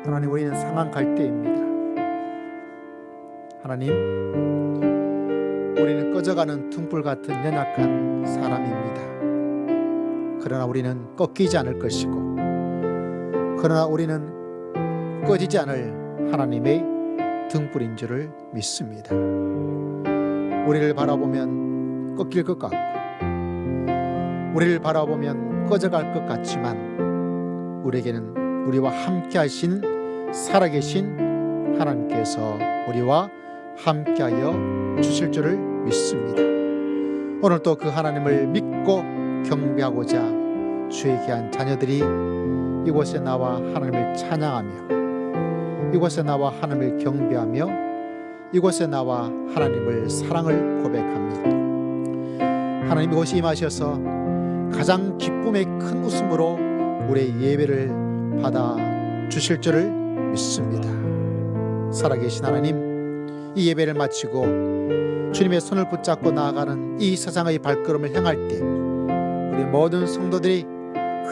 하나님, 우리는 상한 갈대입니다. 하나님, 우리는 꺼져가는 등불 같은 연약한 사람입니다. 그러나 우리는 꺾이지 않을 것이고, 그러나 우리는 꺼지지 않을 하나님의 등불인 줄을 믿습니다. 우리를 바라보면 꺾일 것 같고, 우리를 바라보면 꺼져갈 것 같지만, 우리에게는 우리와 함께 하신 살아계신 하나님께서 우리와 함께하여 주실 줄을 믿습니다. 오늘도 그 하나님을 믿고 경배하고자 주의 귀한 자녀들이 이곳에 나와 하나님을 찬양하며, 이곳에 나와 하나님을 경배하며, 이곳에 나와 하나님을 사랑을 고백합니다. 하나님, 이곳에 임하셔서 가장 기쁨의 큰 웃음으로 우리의 예배를 받아 주실 줄을 믿습니다. 살아계신 하나님, 이 예배를 마치고 주님의 손을 붙잡고 나아가는 이 세상의 발걸음을 향할 때 우리 모든 성도들이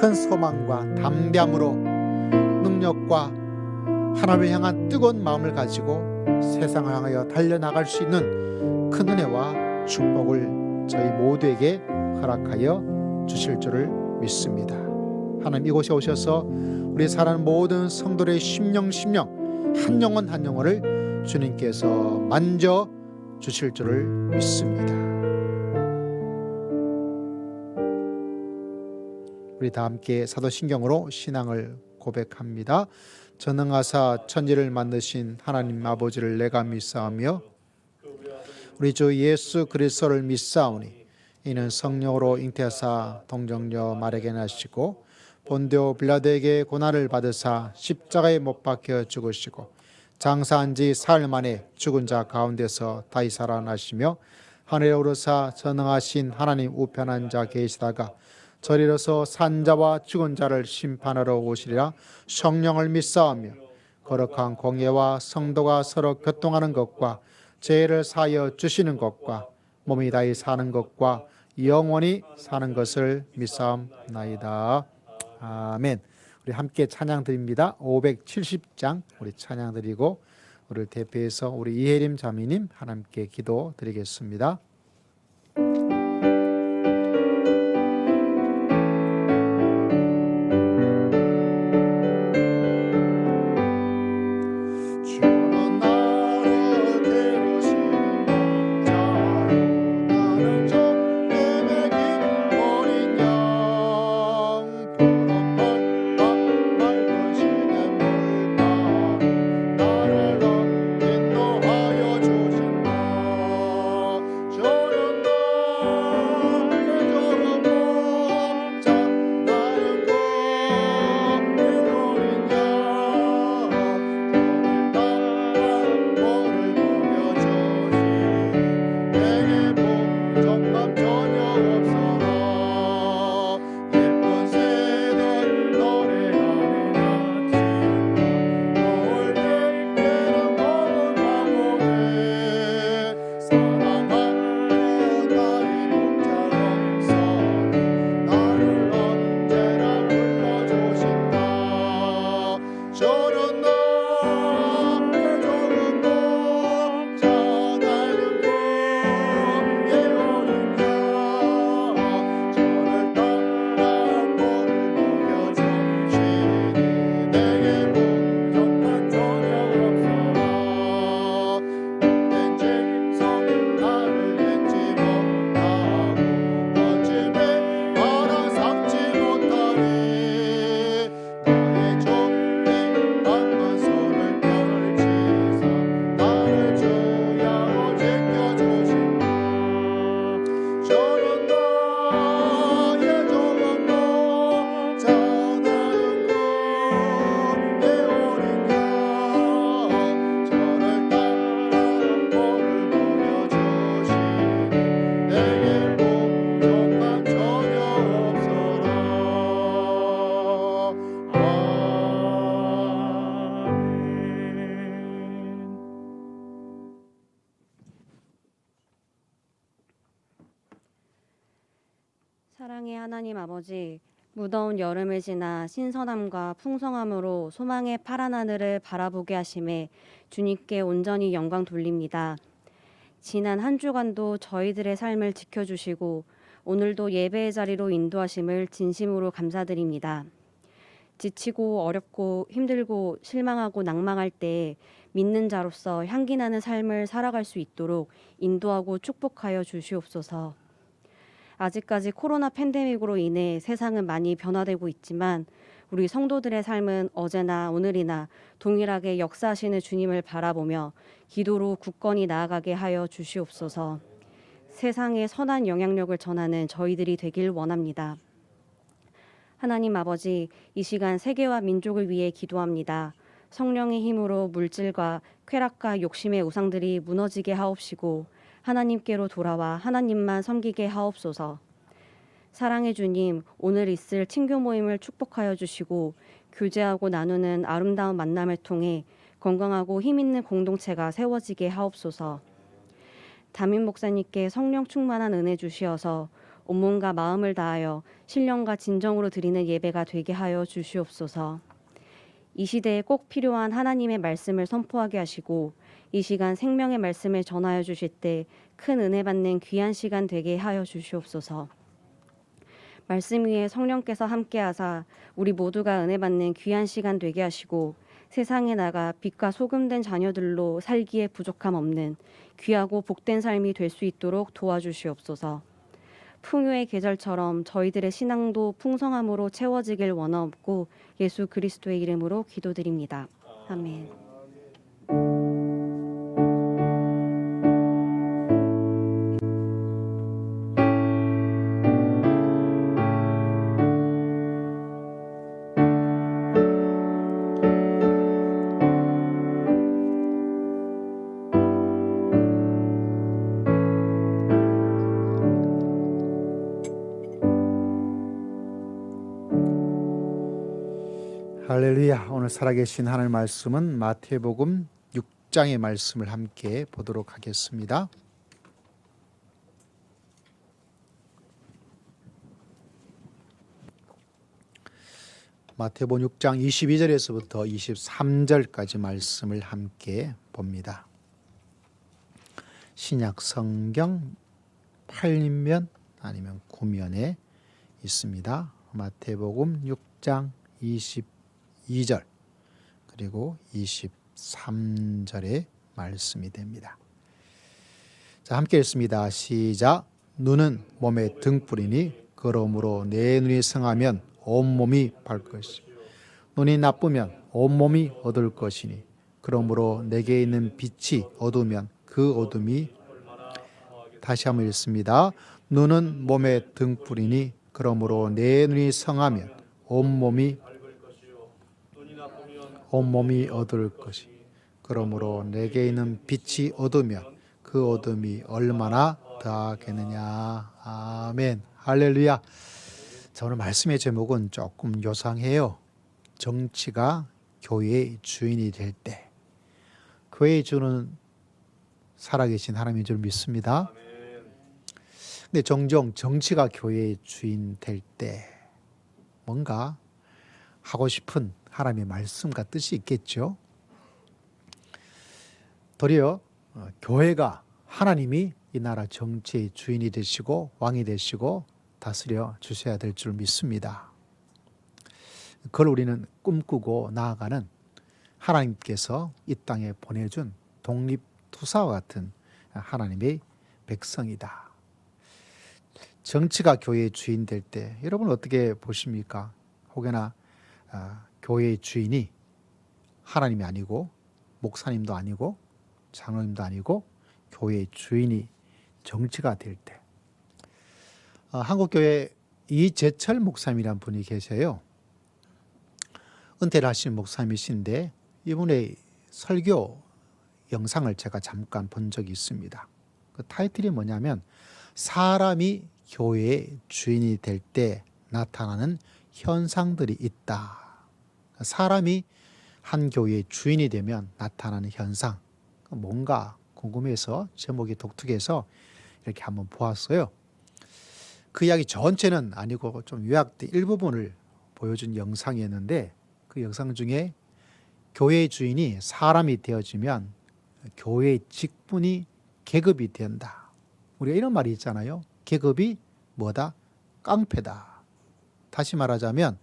큰 소망과 담대함으로 능력과 하나님을 향한 뜨거운 마음을 가지고 세상을 향하여 달려나갈 수 있는 큰 은혜와 축복을 저희 모두에게 허락하여 주실 줄을 믿습니다. 하나님, 이곳에 오셔서 우리 사랑하는 모든 성도들의 심령 한 영혼 한 영혼을 주님께서 만져 주실 줄을 믿습니다. 우리 다 함께 사도신경으로 신앙을 고백합니다. 전능하사 천지를 만드신 하나님 아버지를 내가 믿사오며 우리 주 예수 그리스도를 믿사오니 이는 성령으로 잉태하사 동정녀 마리아에게 나시고 본디오 빌라도에게 고난을 받으사 십자가에 못 박혀 죽으시고 장사한 지 사흘 만에 죽은 자 가운데서 다시 살아나시며 하늘에 오르사 전능하신 하나님 우편한 자 계시다가 저리로서 산 자와 죽은 자를 심판하러 오시리라. 성령을 믿사오며 거룩한 공예와 성도가 서로 교통하는 것과 죄를 사하여 주시는 것과 몸이 다시 사는 것과 영원히 사는 것을 믿사옵나이다. 아멘. 우리 함께 찬양 드립니다. 570장 우리 찬양 드리고 우리를 대표해서 우리 이혜림 자매님 하나님께 기도 드리겠습니다. 사랑의 하나님 아버지, 무더운 여름을 지나 신선함과 풍성함으로 소망의 파란 하늘을 바라보게 하심에 주님께 온전히 영광 돌립니다. 지난 한 주간도 저희들의 삶을 지켜주시고 오늘도 예배의 자리로 인도하심을 진심으로 감사드립니다. 지치고 어렵고 힘들고 실망하고 낭망할 때 믿는 자로서 향기나는 삶을 살아갈 수 있도록 인도하고 축복하여 주시옵소서. 아직까지 코로나 팬데믹으로 인해 세상은 많이 변화되고 있지만 우리 성도들의 삶은 어제나 오늘이나 동일하게 역사하시는 주님을 바라보며 기도로 굳건히 나아가게 하여 주시옵소서. 세상에 선한 영향력을 전하는 저희들이 되길 원합니다. 하나님 아버지, 이 시간 세계와 민족을 위해 기도합니다. 성령의 힘으로 물질과 쾌락과 욕심의 우상들이 무너지게 하옵시고 하나님께로 돌아와 하나님만 섬기게 하옵소서. 사랑의 주님, 오늘 있을 친교 모임을 축복하여 주시고 교제하고 나누는 아름다운 만남을 통해 건강하고 힘있는 공동체가 세워지게 하옵소서. 담임 목사님께 성령 충만한 은혜 주시어서 온몸과 마음을 다하여 신령과 진정으로 드리는 예배가 되게 하여 주시옵소서. 이 시대에 꼭 필요한 하나님의 말씀을 선포하게 하시고 이 시간 생명의 말씀을 전하여 주실 때 큰 은혜 받는 귀한 시간 되게 하여 주시옵소서. 말씀 위에 성령께서 함께하사 우리 모두가 은혜 받는 귀한 시간 되게 하시고 세상에 나가 빛과 소금된 자녀들로 살기에 부족함 없는 귀하고 복된 삶이 될 수 있도록 도와주시옵소서. 풍요의 계절처럼 저희들의 신앙도 풍성함으로 채워지길 원하옵고 예수 그리스도의 이름으로 기도드립니다. 아멘. 할렐루야. 오늘 살아계신 하나님 말씀은 마태복음 6장의 말씀을 함께 보도록 하겠습니다. 마태복음 6장 22절에서부터 23절까지 말씀을 함께 봅니다. 신약 성경 8면 아니면 9면에 있습니다. 마태복음 6장 22절 그리고 23절의 말씀이 됩니다. 자, 함께 읽습니다. 시작. 눈은 몸의 등불이니 그러므로 내 눈이 성하면 온몸이 밝을 것이요 눈이 나쁘면 온몸이 어두울 것이니 그러므로 내게 있는 빛이 어두우면 그 어둠이 다시 한번 읽습니다. 눈은 몸의 등불이니 그러므로 내 눈이 성하면 온몸이 어두울 것이 그러므로 내게 있는 빛이 어두우면 그 어둠이 얼마나 더하겠느냐. 아멘. 할렐루야. 자, 오늘 말씀의 제목은 조금 요상해요. 정치가 교회의 주인이 될 때. 교회의 주는 살아계신 하나님인 줄 믿습니다. 근데 종종 정치가 교회의 주인 될 때 뭔가 하고 싶은 하나님의 말씀과 뜻이 있겠죠. 도리어 교회가 하나님이 이 나라 정치의 주인이 되시고 왕이 되시고 다스려 주셔야 될 줄 믿습니다. 그걸 우리는 꿈꾸고 나아가는 하나님께서 이 땅에 보내준 독립투사와 같은 하나님의 백성이다. 정치가 교회의 주인 될 때 여러분 어떻게 보십니까? 혹여나 교회의 주인이 하나님이 아니고 목사님도 아니고 장로님도 아니고 교회의 주인이 정치가 될 때. 한국교회 이재철 목사님이라는 분이 계세요. 은퇴를 하신 목사님이신데 이분의 설교 영상을 제가 잠깐 본 적이 있습니다. 그 타이틀이 뭐냐면 사람이 교회의 주인이 될 때 나타나는 현상들이 있다. 사람이 한 교회의 주인이 되면 나타나는 현상. 뭔가 궁금해서 제목이 독특해서 이렇게 한번 보았어요. 그 이야기 전체는 아니고 좀 요약된 일부분을 보여준 영상이었는데 그 영상 중에 교회의 주인이 사람이 되어지면 교회의 직분이 계급이 된다. 우리가 이런 말이 있잖아요. 계급이 뭐다? 깡패다. 다시 말하자면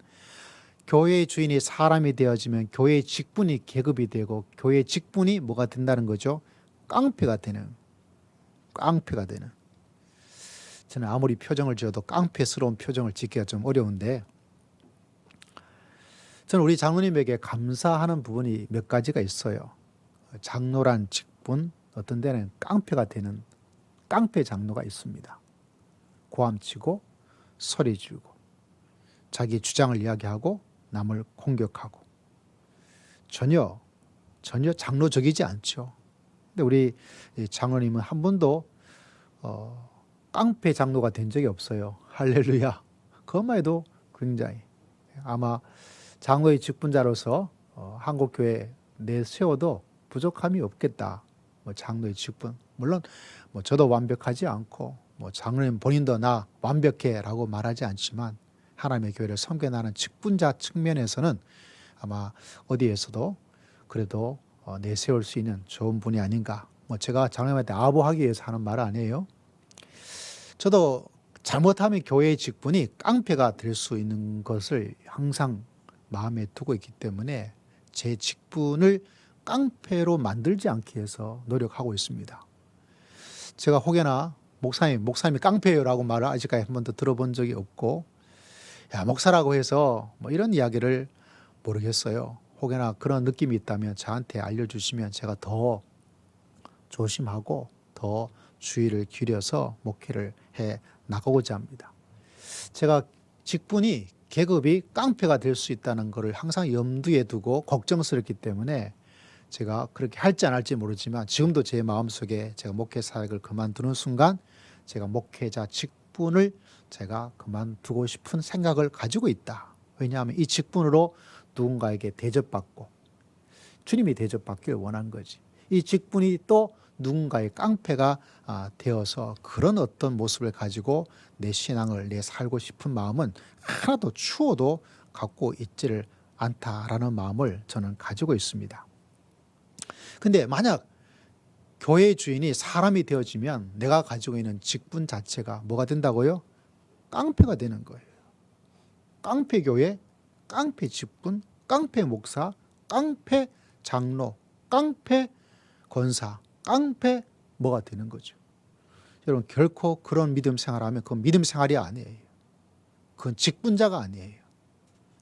교회의 주인이 사람이 되어지면 교회의 직분이 계급이 되고 교회의 직분이 뭐가 된다는 거죠? 깡패가 되는. 저는 아무리 표정을 지어도 깡패스러운 표정을 짓기가 좀 어려운데 저는 우리 장로님에게 감사하는 부분이 몇 가지가 있어요. 장로란 직분, 어떤 데는 깡패가 되는 깡패 장로가 있습니다. 고함치고 소리 지르고 자기 주장을 이야기하고 남을 공격하고 전혀 장로적이지 않죠. 근데 우리 장로님은 한 번도 깡패 장로가 된 적이 없어요. 할렐루야. 그것만 해도 굉장히 아마 장로의 직분자로서 한국교회 내세워도 부족함이 없겠다. 장로의 직분. 물론 저도 완벽하지 않고 장로님 본인도 나 완벽해라고 말하지 않지만 하나님의 교회를 섬겨나가는 직분자 측면에서는 아마 어디에서도 그래도 내세울 수 있는 좋은 분이 아닌가. 제가 장로님한테 아부하기 위해서 하는 말 아니에요. 저도 잘못하면 교회의 직분이 깡패가 될 수 있는 것을 항상 마음에 두고 있기 때문에 제 직분을 깡패로 만들지 않기 위해서 노력하고 있습니다. 제가 혹여나 목사님이 깡패요라고 말을 아직까지 한 번도 들어본 적이 없고 야 목사라고 해서 이런 이야기를 모르겠어요. 혹여나 그런 느낌이 있다면 저한테 알려주시면 제가 더 조심하고 더 주의를 기울여서 목회를 해 나가고자 합니다. 제가 직분이 계급이 깡패가 될 수 있다는 것을 항상 염두에 두고 걱정스럽기 때문에 제가 그렇게 할지 안 할지 모르지만 지금도 제 마음속에 제가 목회 사역을 그만두는 순간 제가 목회자 직분을 제가 그만두고 싶은 생각을 가지고 있다. 왜냐하면 이 직분으로 누군가에게 대접받고 주님이 대접받기를 원한 거지. 이 직분이 또 누군가의 깡패가 되어서 그런 어떤 모습을 가지고 내 신앙을 내 살고 싶은 마음은 하나도 추워도 갖고 있지를 않다라는 마음을 저는 가지고 있습니다. 근데 만약 교회의 주인이 사람이 되어지면 내가 가지고 있는 직분 자체가 뭐가 된다고요? 깡패가 되는 거예요. 깡패 교회, 깡패 직분, 깡패 목사, 깡패 장로, 깡패 권사, 깡패 뭐가 되는 거죠. 여러분 결코 그런 믿음 생활하면 그건 믿음 생활이 아니에요. 그건 직분자가 아니에요.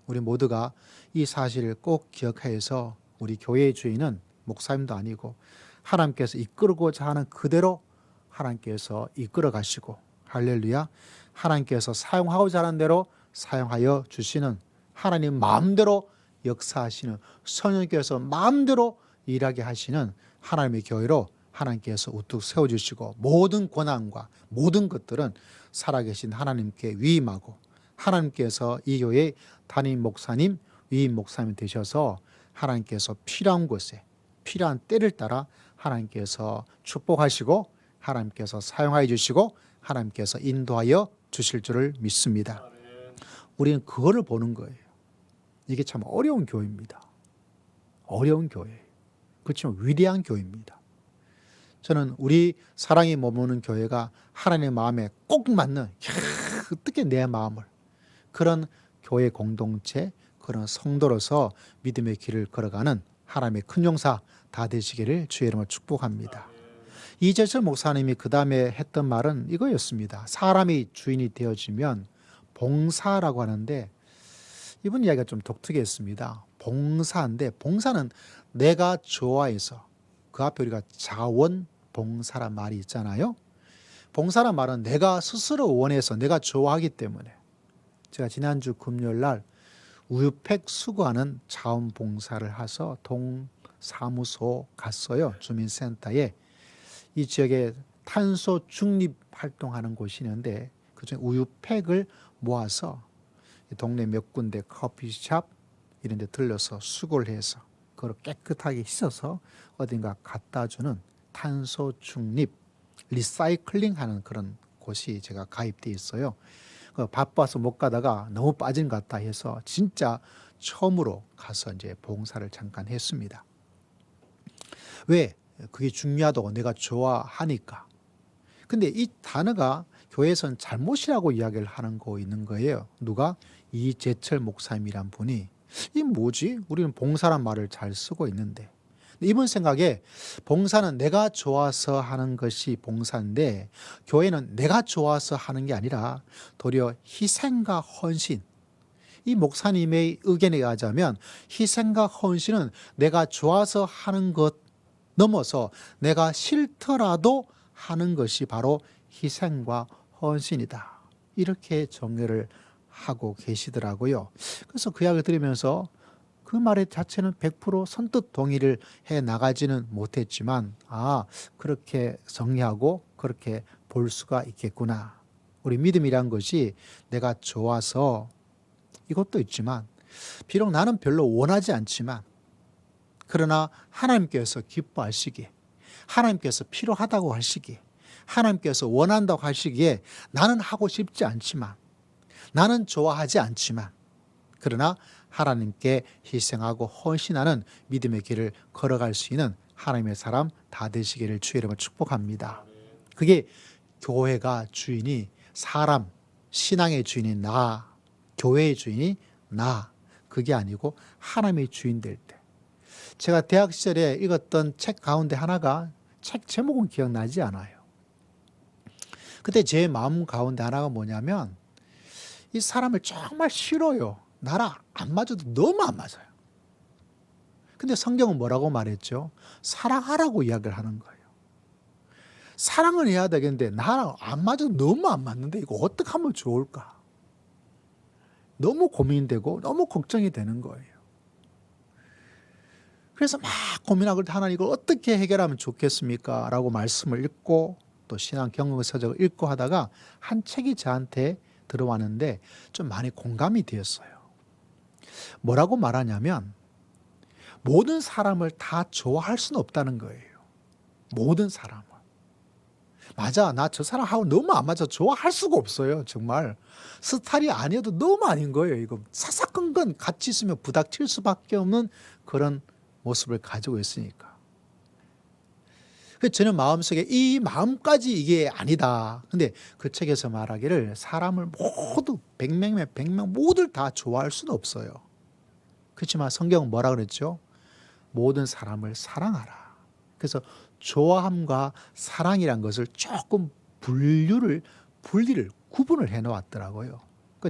우리 모두가 이 사실을 꼭 기억해서 우리 교회의 주인은 목사님도 아니고 하나님께서 이끌고자 하는 그대로 하나님께서 이끌어 가시고 할렐루야 하나님께서 사용하고자 하는 대로 사용하여 주시는 하나님 마음대로 역사하시는 성령께서 마음대로 일하게 하시는 하나님의 교회로 하나님께서 우뚝 세워주시고 모든 권한과 모든 것들은 살아계신 하나님께 위임하고 하나님께서 이 교회의 담임 목사님, 위임 목사님 되셔서 하나님께서 필요한 곳에 필요한 때를 따라 하나님께서 축복하시고 하나님께서 사용하여 주시고 하나님께서 인도하여 주실 줄을 믿습니다. 우리는 그거를 보는 거예요. 이게 참 어려운 교회입니다. 어려운 교회예요. 그렇지만 위대한 교회입니다. 저는 우리 사랑이 머무는 교회가 하나님의 마음에 꼭 맞는 어떻게 내 마음을 그런 교회 공동체 그런 성도로서 믿음의 길을 걸어가는 하나님의 큰 용사 다 되시기를 주의 이름으로 축복합니다. 이재철 목사님이 그 다음에 했던 말은 이거였습니다. 사람이 주인이 되어지면 봉사라고 하는데 이분 이야기가 좀 독특했습니다. 봉사인데 봉사는 내가 좋아해서 그 앞에 우리가 자원봉사란 말이 있잖아요. 봉사란 말은 내가 스스로 원해서 내가 좋아하기 때문에 제가 지난주 금요일 날 우유팩 수거하는 자원봉사를 해서 동사무소 갔어요. 주민센터에 이 지역에 탄소 중립 활동하는 곳이 있는데 그중에 우유팩을 모아서 동네 몇 군데 커피숍 이런 데 들려서 수거를 해서 그걸 깨끗하게 씻어서 어딘가 갖다 주는 탄소 중립 리사이클링 하는 그런 곳이 제가 가입돼 있어요. 바빠서 못 가다가 너무 빠진 것 같다 해서 진짜 처음으로 가서 이제 봉사를 잠깐 했습니다. 왜? 그게 중요하다고 내가 좋아하니까. 근데 이 단어가 교회에서는 잘못이라고 이야기를 하는 거 있는 거예요. 누가? 이재철 목사님이란 분이 이 뭐지? 우리는 봉사란 말을 잘 쓰고 있는데 이분 생각에 봉사는 내가 좋아서 하는 것이 봉사인데 교회는 내가 좋아서 하는 게 아니라 도리어 희생과 헌신. 이 목사님의 의견에 의하자면 희생과 헌신은 내가 좋아서 하는 것 넘어서 내가 싫더라도 하는 것이 바로 희생과 헌신이다. 이렇게 정의를 하고 계시더라고요. 그래서 그 이야기를 들으면서 그 말의 자체는 100% 선뜻 동의를 해 나가지는 못했지만 그렇게 정리하고 그렇게 볼 수가 있겠구나. 우리 믿음이란 것이 내가 좋아서 이것도 있지만 비록 나는 별로 원하지 않지만 그러나 하나님께서 기뻐하시기에 하나님께서 필요하다고 하시기에 하나님께서 원한다고 하시기에 나는 하고 싶지 않지만 나는 좋아하지 않지만 그러나 하나님께 희생하고 헌신하는 믿음의 길을 걸어갈 수 있는 하나님의 사람 다 되시기를 주의 이름으로 축복합니다. 그게 교회가 주인이 사람, 신앙의 주인이 나, 교회의 주인이 나, 그게 아니고 하나님의 주인 될 때. 제가 대학 시절에 읽었던 책 가운데 하나가 책 제목은 기억나지 않아요. 그때 제 마음 가운데 하나가 뭐냐면 이 사람을 정말 싫어요. 나랑 안 맞아도 너무 안 맞아요. 근데 성경은 뭐라고 말했죠? 사랑하라고 이야기를 하는 거예요. 사랑을 해야 되겠는데 나랑 안 맞아도 너무 안 맞는데 이거 어떻게 하면 좋을까? 너무 고민되고 너무 걱정이 되는 거예요. 그래서 막 고민하고 하나님 이걸 어떻게 해결하면 좋겠습니까? 라고 말씀을 읽고 또 신앙 경험서적을 읽고 하다가 한 책이 저한테 들어왔는데 좀 많이 공감이 되었어요. 뭐라고 말하냐면 모든 사람을 다 좋아할 수는 없다는 거예요. 모든 사람을. 맞아, 나 저 사람하고 너무 안 맞아. 좋아할 수가 없어요. 정말 스타일이 아니어도 너무 아닌 거예요. 이거 사사건건 같이 있으면 부닥칠 수밖에 없는 그런 모습을 가지고 있으니까. 그래서 저는 마음속에 이 마음까지 이게 아니다. 근데 그 책에서 말하기를 사람을 모두 100명이면 100명 모두를 다 좋아할 수는 없어요. 그렇지만 성경은 뭐라 그랬죠? 모든 사람을 사랑하라. 그래서 좋아함과 사랑이란 것을 조금 분리를 구분을 해 놓았더라고요.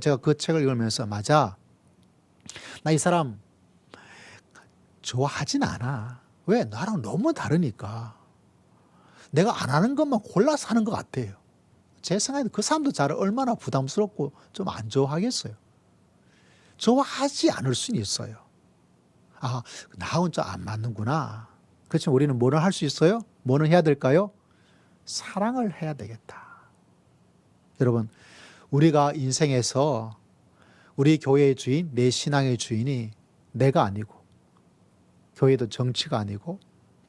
제가 그 책을 읽으면서 맞아. 나 이 사람 좋아하진 않아. 왜? 나랑 너무 다르니까. 내가 안 하는 것만 골라서 하는 것 같아요. 제 생각에도 그 사람도 저를 얼마나 부담스럽고 좀 안 좋아하겠어요. 좋아하지 않을 수는 있어요. 나하고는 좀 안 맞는구나. 그렇지만 우리는 뭐를 할 수 있어요? 뭐는 해야 될까요? 사랑을 해야 되겠다. 여러분, 우리가 인생에서 우리 교회의 주인, 내 신앙의 주인이 내가 아니고 교회도 정치가 아니고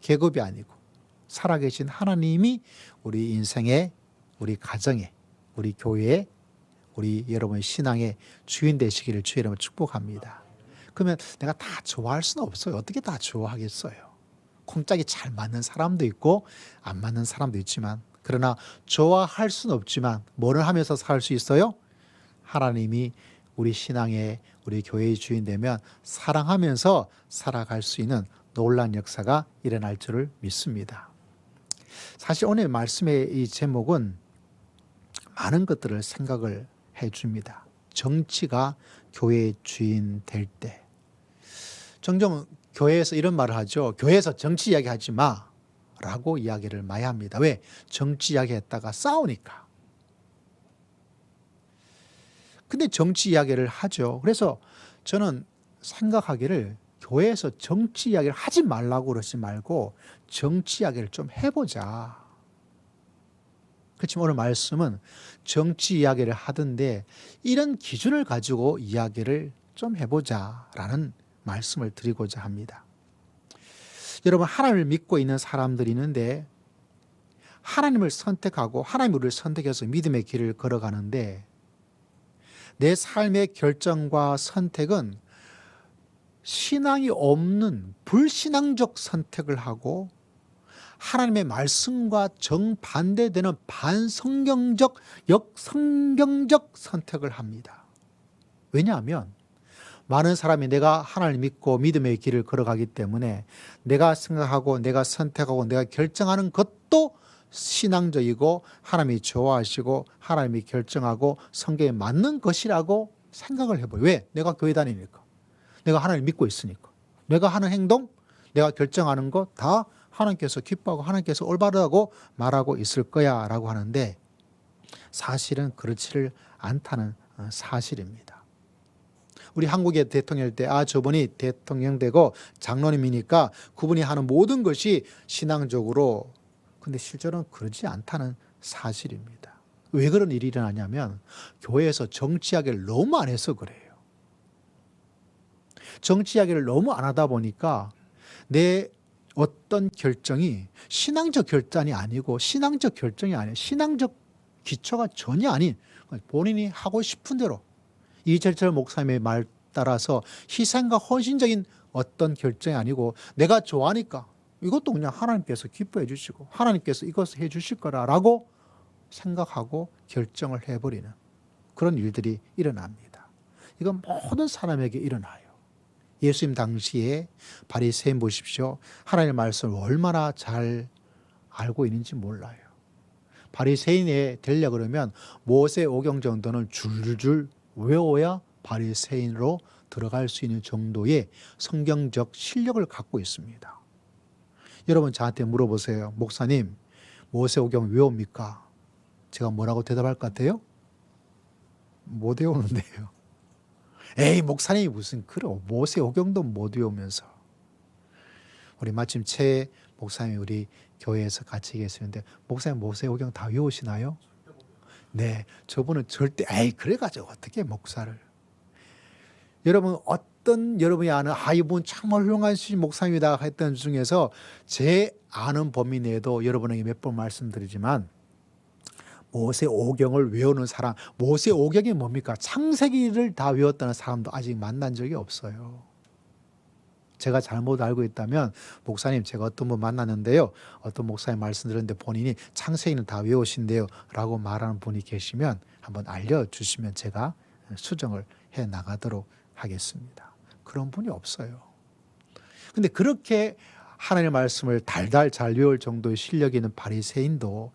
계급이 아니고 살아계신 하나님이 우리 인생의 우리 가정의 우리 교회의 우리 여러분의 신앙의 주인 되시기를 주의 이름으로 축복합니다. 그러면 내가 다 좋아할 수는 없어요. 어떻게 다 좋아하겠어요? 콩짝이 잘 맞는 사람도 있고 안 맞는 사람도 있지만 그러나 좋아할 수는 없지만 뭐를 하면서 살 수 있어요? 하나님이 우리 신앙의 우리 교회의 주인 되면 사랑하면서 살아갈 수 있는 놀라운 역사가 일어날 줄을 믿습니다. 사실 오늘 말씀의 이 제목은 많은 것들을 생각을 해줍니다. 정치가 교회의 주인 될 때. 종종 교회에서 이런 말을 하죠. 교회에서 정치 이야기하지 마 라고 이야기를 많이 합니다. 왜? 정치 이야기했다가 싸우니까. 근데 정치 이야기를 하죠. 그래서 저는 생각하기를 교회에서 정치 이야기를 하지 말라고 그러지 말고 정치 이야기를 좀 해보자. 그렇지만 오늘 말씀은 정치 이야기를 하던데 이런 기준을 가지고 이야기를 좀 해보자라는 말씀을 드리고자 합니다. 여러분, 하나님을 믿고 있는 사람들이 있는데 하나님을 선택하고 하나님이 우리를 선택해서 믿음의 길을 걸어가는데 내 삶의 결정과 선택은 신앙이 없는 불신앙적 선택을 하고 하나님의 말씀과 정반대되는 반성경적, 역성경적 선택을 합니다. 왜냐하면 많은 사람이 내가 하나님을 믿고 믿음의 길을 걸어가기 때문에 내가 생각하고 내가 선택하고 내가 결정하는 것도 신앙적이고 하나님이 좋아하시고 하나님이 결정하고 성경에 맞는 것이라고 생각을 해버려요. 왜? 내가 교회 다니니까. 내가 하나님을 믿고 있으니까. 내가 하는 행동, 내가 결정하는 거 다 하나님께서 기뻐하고 하나님께서 올바르다고 말하고 있을 거야 라고 하는데 사실은 그렇지를 않다는 사실입니다. 우리 한국의 대통령 때 저분이 대통령 되고 장로님이니까 그분이 하는 모든 것이 신앙적으로 근데 실제로는 그러지 않다는 사실입니다. 왜 그런 일이 일어나냐면 교회에서 정치 이야기를 너무 안 해서 그래요. 정치 이야기를 너무 안 하다 보니까 내 어떤 결정이 신앙적 결단이 아니고 신앙적 결정이 아니에요. 신앙적 기초가 전혀 아닌 본인이 하고 싶은 대로 이철철 목사님의 말 따라서 희생과 헌신적인 어떤 결정이 아니고 내가 좋아하니까 이것도 그냥 하나님께서 기뻐해 주시고 하나님께서 이것을 해 주실 거라고 생각하고 결정을 해버리는 그런 일들이 일어납니다. 이건 모든 사람에게 일어나요. 예수님 당시에 바리새인 보십시오. 하나님의 말씀을 얼마나 잘 알고 있는지 몰라요. 바리새인에 되려 그러면 모세오경 정도는 줄줄 외워야 바리새인으로 들어갈 수 있는 정도의 성경적 실력을 갖고 있습니다. 여러분 저한테 물어보세요. 목사님 모세오경 외웁니까? 제가 뭐라고 대답할 것 같아요? 못 외우는데요. 에이 목사님이 무슨 그래 모세오경도 못 외우면서. 우리 마침 최 목사님이 우리 교회에서 같이 계시는데 목사님 모세오경 다 외우시나요? 네, 저분은 절대 그래가지고 어떻게 목사를. 여러분 어떤 여러분이 아는 이분 정말 훌륭하신 목사님이다 했던 중에서 제 아는 범위 내에도 여러분에게 몇 번 말씀드리지만 모세오경을 외우는 사람, 모세오경이 뭡니까? 창세기를 다 외웠다는 사람도 아직 만난 적이 없어요. 제가 잘못 알고 있다면 목사님 제가 어떤 분 만났는데요. 어떤 목사님 말씀 드렸는데 본인이 창세기는 다 외우신대요 라고 말하는 분이 계시면 한번 알려주시면 제가 수정을 해 나가도록 하겠습니다. 그런 분이 없어요. 근데 그렇게 하나님의 말씀을 달달 잘 외울 정도의 실력이 있는 바리새인도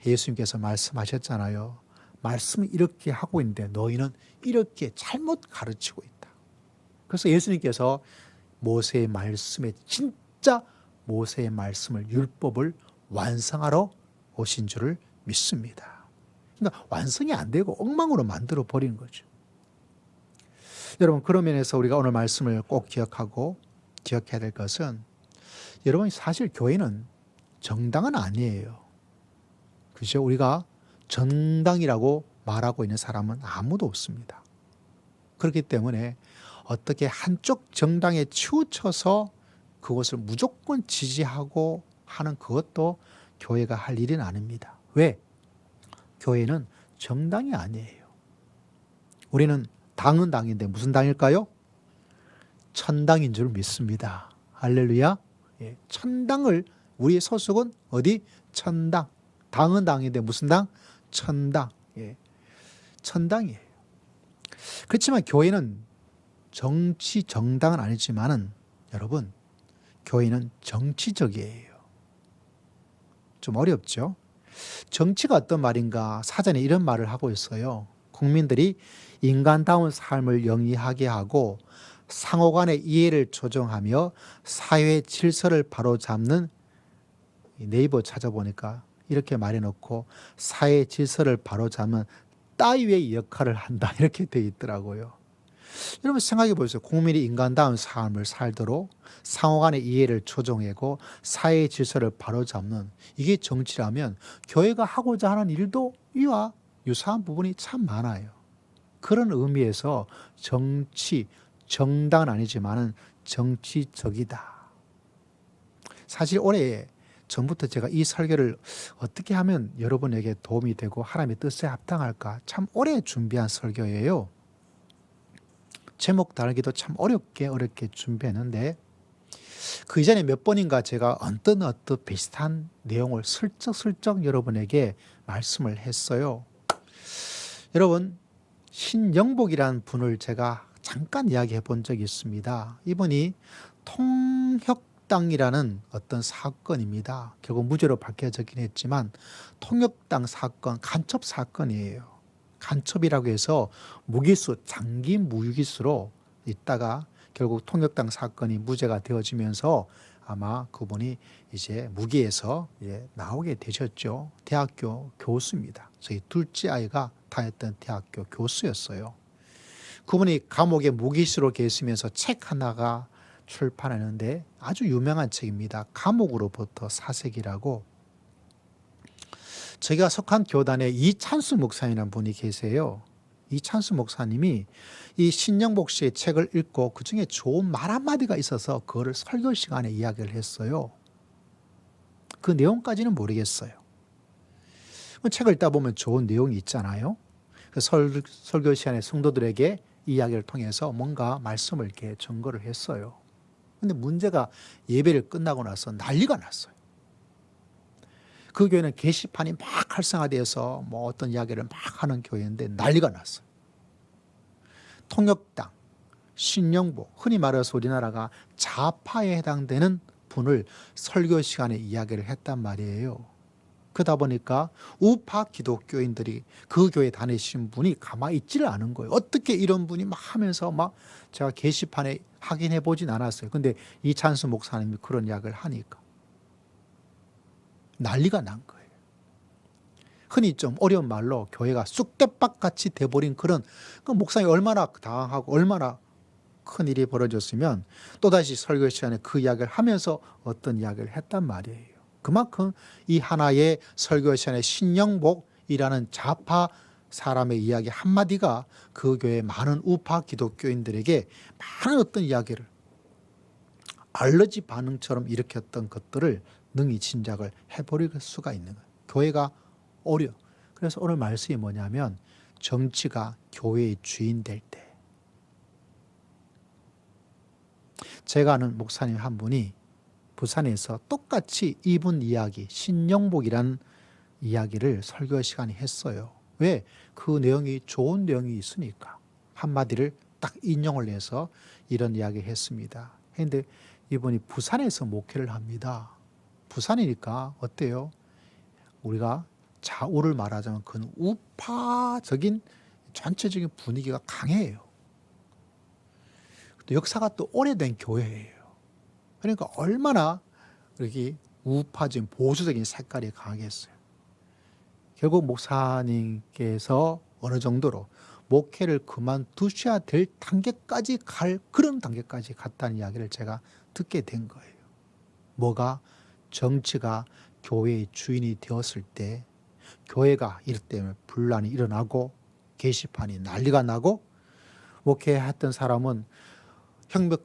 예수님께서 말씀하셨잖아요. 말씀을 이렇게 하고 있는데 너희는 이렇게 잘못 가르치고 있다. 그래서 예수님께서 모세의 말씀에 진짜 모세의 말씀을 율법을 완성하러 오신 줄을 믿습니다. 그러니까 완성이 안 되고 엉망으로 만들어 버리는 거죠. 여러분 그런 면에서 우리가 오늘 말씀을 꼭 기억해야 될 것은 여러분 사실 교회는 정당은 아니에요. 그죠? 우리가 정당이라고 말하고 있는 사람은 아무도 없습니다. 그렇기 때문에 어떻게 한쪽 정당에 치우쳐서 그것을 무조건 지지하고 하는 그것도 교회가 할 일은 아닙니다. 왜? 교회는 정당이 아니에요. 우리는 당은 당인데 무슨 당일까요? 천당인 줄 믿습니다. 할렐루야. 천당을 우리의 소속은 어디? 천당. 당은 당인데 무슨 당? 천당. 천당이에요. 그렇지만 교회는 정치 정당은 아니지만은 여러분 교회는 정치적이에요. 좀 어렵죠? 정치가 어떤 말인가? 사전에 이런 말을 하고 있어요. 국민들이 인간다운 삶을 영위하게 하고 상호 간의 이해를 조정하며 사회 질서를 바로잡는 네이버 찾아보니까 이렇게 말해놓고 사회 질서를 바로잡는 따위의 역할을 한다 이렇게 되어 있더라고요. 여러분 생각해 보세요. 국민이 인간다운 삶을 살도록 상호 간의 이해를 조정하고 사회 질서를 바로잡는 이게 정치라면 교회가 하고자 하는 일도 이와 유사한 부분이 참 많아요. 그런 의미에서 정치, 정당은 아니지만은 정치적이다. 사실 올해 전부터 제가 이 설교를 어떻게 하면 여러분에게 도움이 되고 하나님의 뜻에 합당할까 참 오래 준비한 설교예요. 제목 달기도 참 어렵게 준비했는데 그 이전에 몇 번인가 제가 언뜻 비슷한 내용을 슬쩍 여러분에게 말씀을 했어요. 여러분, 신영복이라는 분을 제가 잠깐 이야기해 본 적이 있습니다. 이분이 통역당이라는 어떤 사건입니다. 결국 무죄로 밝혀졌긴 했지만 통역당 사건, 간첩 사건이에요. 간첩이라고 해서 무기수, 장기 무기수로 있다가 결국 통역당 사건이 무죄가 되어지면서 아마 그분이 이제 무기에서 나오게 되셨죠. 대학교 교수입니다. 저희 둘째 아이가 다녔던 대학교 교수였어요. 그분이 감옥에 무기수로 계시면서 책 하나가 출판했는데 아주 유명한 책입니다. 감옥으로부터 사색이라고. 제가 속한 교단에 이찬수 목사님이라는 분이 계세요. 이찬수 목사님이 이 신영복 씨의 책을 읽고 그중에 좋은 말 한마디가 있어서 그거를 설교 시간에 이야기를 했어요. 그 내용까지는 모르겠어요. 책을 읽다 보면 좋은 내용이 있잖아요. 설교 시간에 성도들에게 이야기를 통해서 뭔가 말씀을 이렇게 전거를 했어요. 근데 문제가 예배를 끝나고 나서 난리가 났어요. 그 교회는 게시판이 막 활성화되어서 뭐 어떤 이야기를 막 하는 교회인데 난리가 났어요. 통역당, 신영복, 흔히 말해서 우리나라가 좌파에 해당되는 분을 설교 시간에 이야기를 했단 말이에요. 그러다 보니까 우파 기독교인들이 그 교회 다니신 분이 가만히 있지를 않은 거예요. 어떻게 이런 분이 막 하면서 막 제가 게시판에 확인해 보진 않았어요. 근데 이찬수 목사님이 그런 이야기를 하니까 난리가 난 거예요. 흔히 좀 어려운 말로 교회가 쑥대밭같이 돼버린 그런 그 목사님이 얼마나 당황하고 얼마나 큰 일이 벌어졌으면 또다시 설교 시간에 그 이야기를 하면서 어떤 이야기를 했단 말이에요. 그만큼 이 하나의 설교 시간에 신영복이라는 좌파 사람의 이야기 한마디가 그 교회 많은 우파 기독교인들에게 많은 어떤 이야기를 알러지 반응처럼 일으켰던 것들을 능히 짐작을 해버릴 수가 있는 거예요. 교회가 어려. 그래서 오늘 말씀이 뭐냐면 정치가 교회의 주인 될 때. 제가 아는 목사님 한 분이 부산에서 똑같이 이분 이야기, 신영복이라는 이야기를 설교 시간에 했어요. 왜? 그 내용이 좋은 내용이 있으니까. 한마디를 딱 인용을 해서 이런 이야기를 했습니다. 그런데 이분이 부산에서 목회를 합니다. 부산이니까 어때요? 우리가 좌우를 말하자면 그건 우파적인 전체적인 분위기가 강해요. 또 역사가 또 오래된 교회예요. 그러니까 얼마나 이렇게 우파적인 보수적인 색깔이 강하겠어요. 결국 목사님께서 어느 정도로 목회를 그만두셔야 될 단계까지 갈 그런 단계까지 갔다는 이야기를 제가 듣게 된 거예요. 뭐가? 정치가 교회의 주인이 되었을 때 교회가 이럴 때문에 분란이 일어나고 게시판이 난리가 나고 목회했던 사람은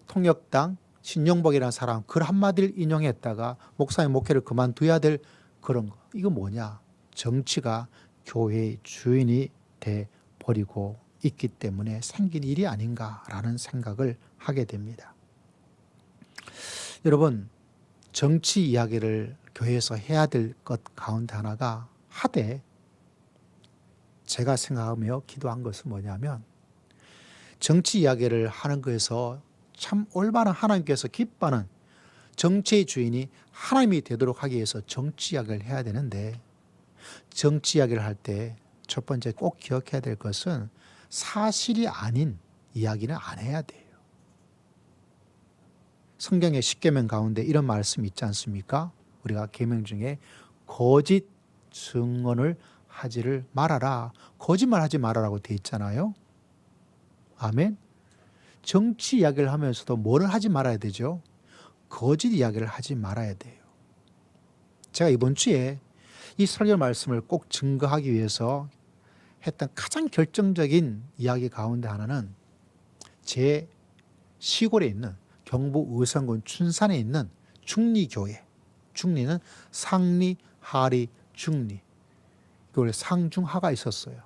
통역당 신영복이라는 사람 글 한마디를 인용했다가 목사님 목회를 그만둬야 될 그런 거. 이거 뭐냐? 정치가 교회의 주인이 돼 버리고 있기 때문에 생긴 일이 아닌가라는 생각을 하게 됩니다. 여러분, 정치 이야기를 교회에서 해야 될 것 가운데 하나가 하되 제가 생각하며 기도한 것은 뭐냐면 정치 이야기를 하는 것에서 참 올바른 하나님께서 기뻐하는 정치의 주인이 하나님이 되도록 하기 위해서 정치 이야기를 해야 되는데 정치 이야기를 할 때 첫 번째 꼭 기억해야 될 것은 사실이 아닌 이야기는 안 해야 돼요. 성경의 10계명 가운데 이런 말씀이 있지 않습니까? 우리가 계명 중에 거짓 증언을 하지를 말아라. 거짓말 하지 말아라고 되어 있잖아요. 아멘. 정치 이야기를 하면서도 뭐를 하지 말아야 되죠? 거짓 이야기를 하지 말아야 돼요. 제가 이번 주에 이 설교 말씀을 꼭 증거하기 위해서 했던 가장 결정적인 이야기 가운데 하나는 제 시골에 있는 경북 의성군 춘산에 있는 중리교회, 중리는 상리, 하리, 중리. 원래 상중하가 있었어요.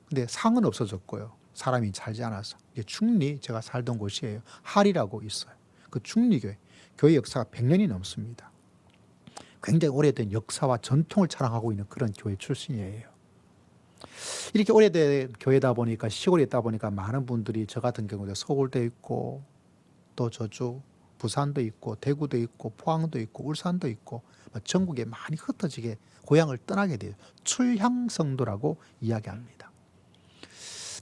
근데 상은 없어졌고요. 사람이 살지 않아서. 이게 중리, 제가 살던 곳이에요. 하리라고 있어요. 그 중리교회. 교회 역사가 100년이 넘습니다. 굉장히 오래된 역사와 전통을 자랑하고 있는 그런 교회 출신이에요. 이렇게 오래된 교회다 보니까, 시골에 있다 보니까 많은 분들이 저 같은 경우도 서울도 있고 또 저쪽 부산도 있고 대구도 있고 포항도 있고 울산도 있고 전국에 많이 흩어지게 고향을 떠나게 돼요. 출향성도라고 이야기합니다.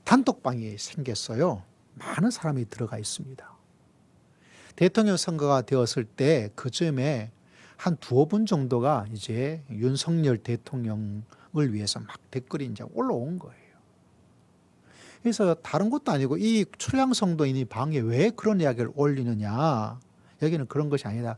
단톡방이 생겼어요. 많은 사람이 들어가 있습니다. 대통령 선거가 되었을 때 그쯤에 한 두어 분 정도가 이제 윤석열 대통령을 위해서 막 댓글이 이제 올라온 거예요. 그래서 다른 것도 아니고 이 출향성도인이 방에 왜 그런 이야기를 올리느냐. 여기는 그런 것이 아니다.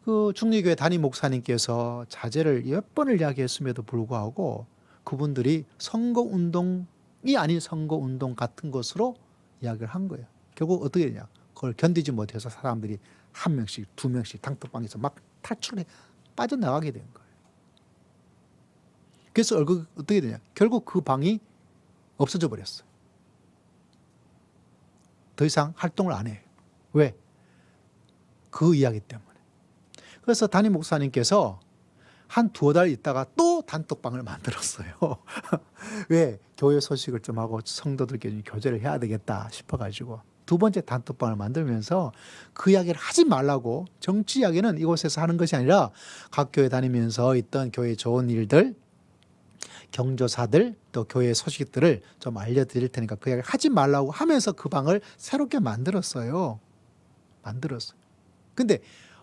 그 중리교회 담임 목사님께서 자제를 몇 번을 이야기했음에도 불구하고 그분들이 선거운동이 아닌 선거운동 같은 것으로 이야기를 한 거예요. 결국 어떻게 되냐. 그걸 견디지 못해서 사람들이 한 명씩, 두 명씩 단톡방에서 막 탈출해 빠져나가게 된 거예요. 그래서 어떻게 되냐. 결국 그 방이 없어져 버렸어요. 더 이상 활동을 안 해요. 왜? 그 이야기 때문에. 그래서 담임 목사님께서 한 두어 달 있다가 또 단톡방을 만들었어요. 왜? 교회 소식을 좀 하고 성도들께 좀 교제를 해야 되겠다 싶어가지고 두 번째 단톡방을 만들면서 그 이야기를 하지 말라고, 정치 이야기는 이곳에서 하는 것이 아니라 각 교회 다니면서 있던 교회 좋은 일들, 경조사들, 또 교회 소식들을 좀 알려드릴 테니까 그 이야기를 하지 말라고 하면서 그 방을 새롭게 만들었어요. 근데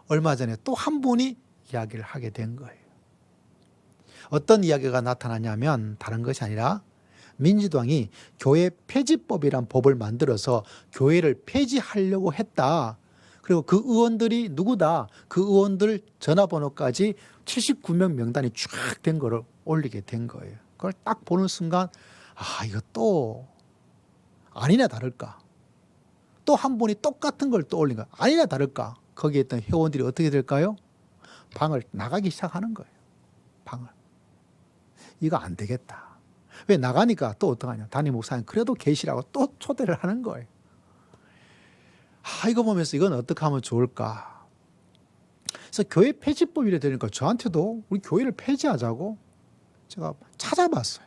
얼마 전에 또 한 분이 이야기를 하게 된 거예요. 어떤 이야기가 나타나냐면 다른 것이 아니라 민주당이 교회 폐지법이란 법을 만들어서 교회를 폐지하려고 했다. 그리고 그 의원들이 누구다. 그 의원들 전화번호까지 79명 명단이 쫙 된 거를 올리게 된 거예요. 그걸 딱 보는 순간 이거 또 아니나 다를까. 또 한 분이 똑같은 걸 또 올린 거야. 아니나 다를까. 거기에 있던 회원들이 어떻게 될까요? 방을 나가기 시작하는 거예요. 방을. 이거 안 되겠다. 왜 나가니까 또 어떡하냐. 담임 목사님 그래도 계시라고 또 초대를 하는 거예요. 이거 보면서 이건 어떻게 하면 좋을까. 그래서 교회 폐지법이 이래 되니까 저한테도 우리 교회를 폐지하자고 제가 찾아봤어요.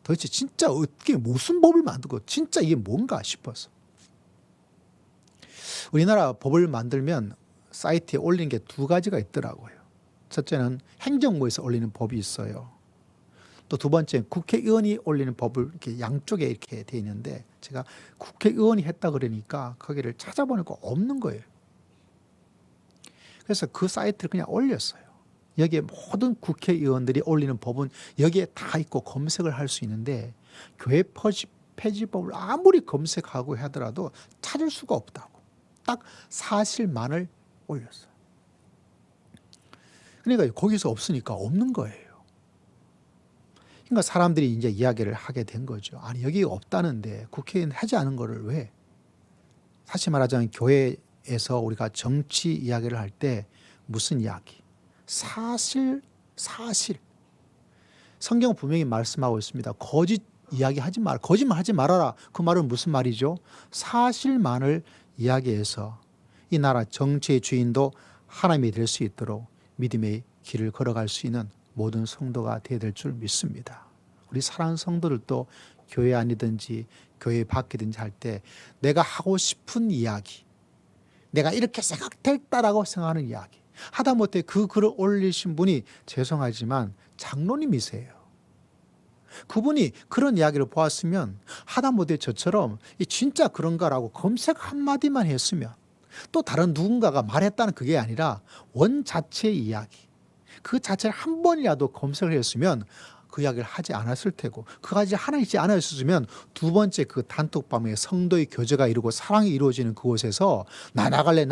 도대체 진짜 어떻게 무슨 법을 만들고 진짜 이게 뭔가 싶어서. 우리나라 법을 만들면 사이트에 올리는 게 두 가지가 있더라고요. 첫째는 행정부에서 올리는 법이 있어요. 또 두 번째 국회의원이 올리는 법을 이렇게 양쪽에 이렇게 돼 있는데 제가 국회의원이 했다 그러니까 거기를 찾아보니까 없는 거예요. 그래서 그 사이트를 그냥 올렸어요. 여기에 모든 국회의원들이 올리는 법은 여기에 다 있고 검색을 할 수 있는데 교회 폐지법을 아무리 검색하고 하더라도 찾을 수가 없다고. 딱 사실만을 올렸어요. 그러니까 거기서 없으니까 없는 거예요. 그러니까 사람들이 이제 이야기를 하게 된 거죠. 아니 여기가 없다는데 국회의원 하지 않은 거를 왜? 사실 말하자면 교회에서 우리가 정치 이야기를 할 때 무슨 이야기? 사실. 성경은 분명히 말씀하고 있습니다. 거짓 이야기하지 말, 거짓말 하지 말아라. 그 말은 무슨 말이죠? 사실만을 이야기해서 이 나라 정치의 주인도 하나님이 될 수 있도록 믿음의 길을 걸어갈 수 있는 모든 성도가 되어야 될 줄 믿습니다. 우리 사랑하는 성도들도 교회 안이든지 교회 밖이든지 할 때 내가 하고 싶은 이야기, 내가 이렇게 생각됐다라고 생각하는 이야기, 하다못해 그 글을 올리신 분이 죄송하지만 장로님이세요. 그분이 그런 이야기를 보았으면 하다못해 저처럼 진짜 그런가라고 검색 한마디만 했으면, 또 다른 누군가가 말했다는 그게 아니라 원 자체의 이야기, 그 자체를 한 번이라도 검색을 했으면 그 이야기를 하지 않았을 테고, 그까지 하나 있지 않았으면 두 번째 그 단톡방에 성도의 교제가 이루고 사랑이 이루어지는 그곳에서 나 나갈래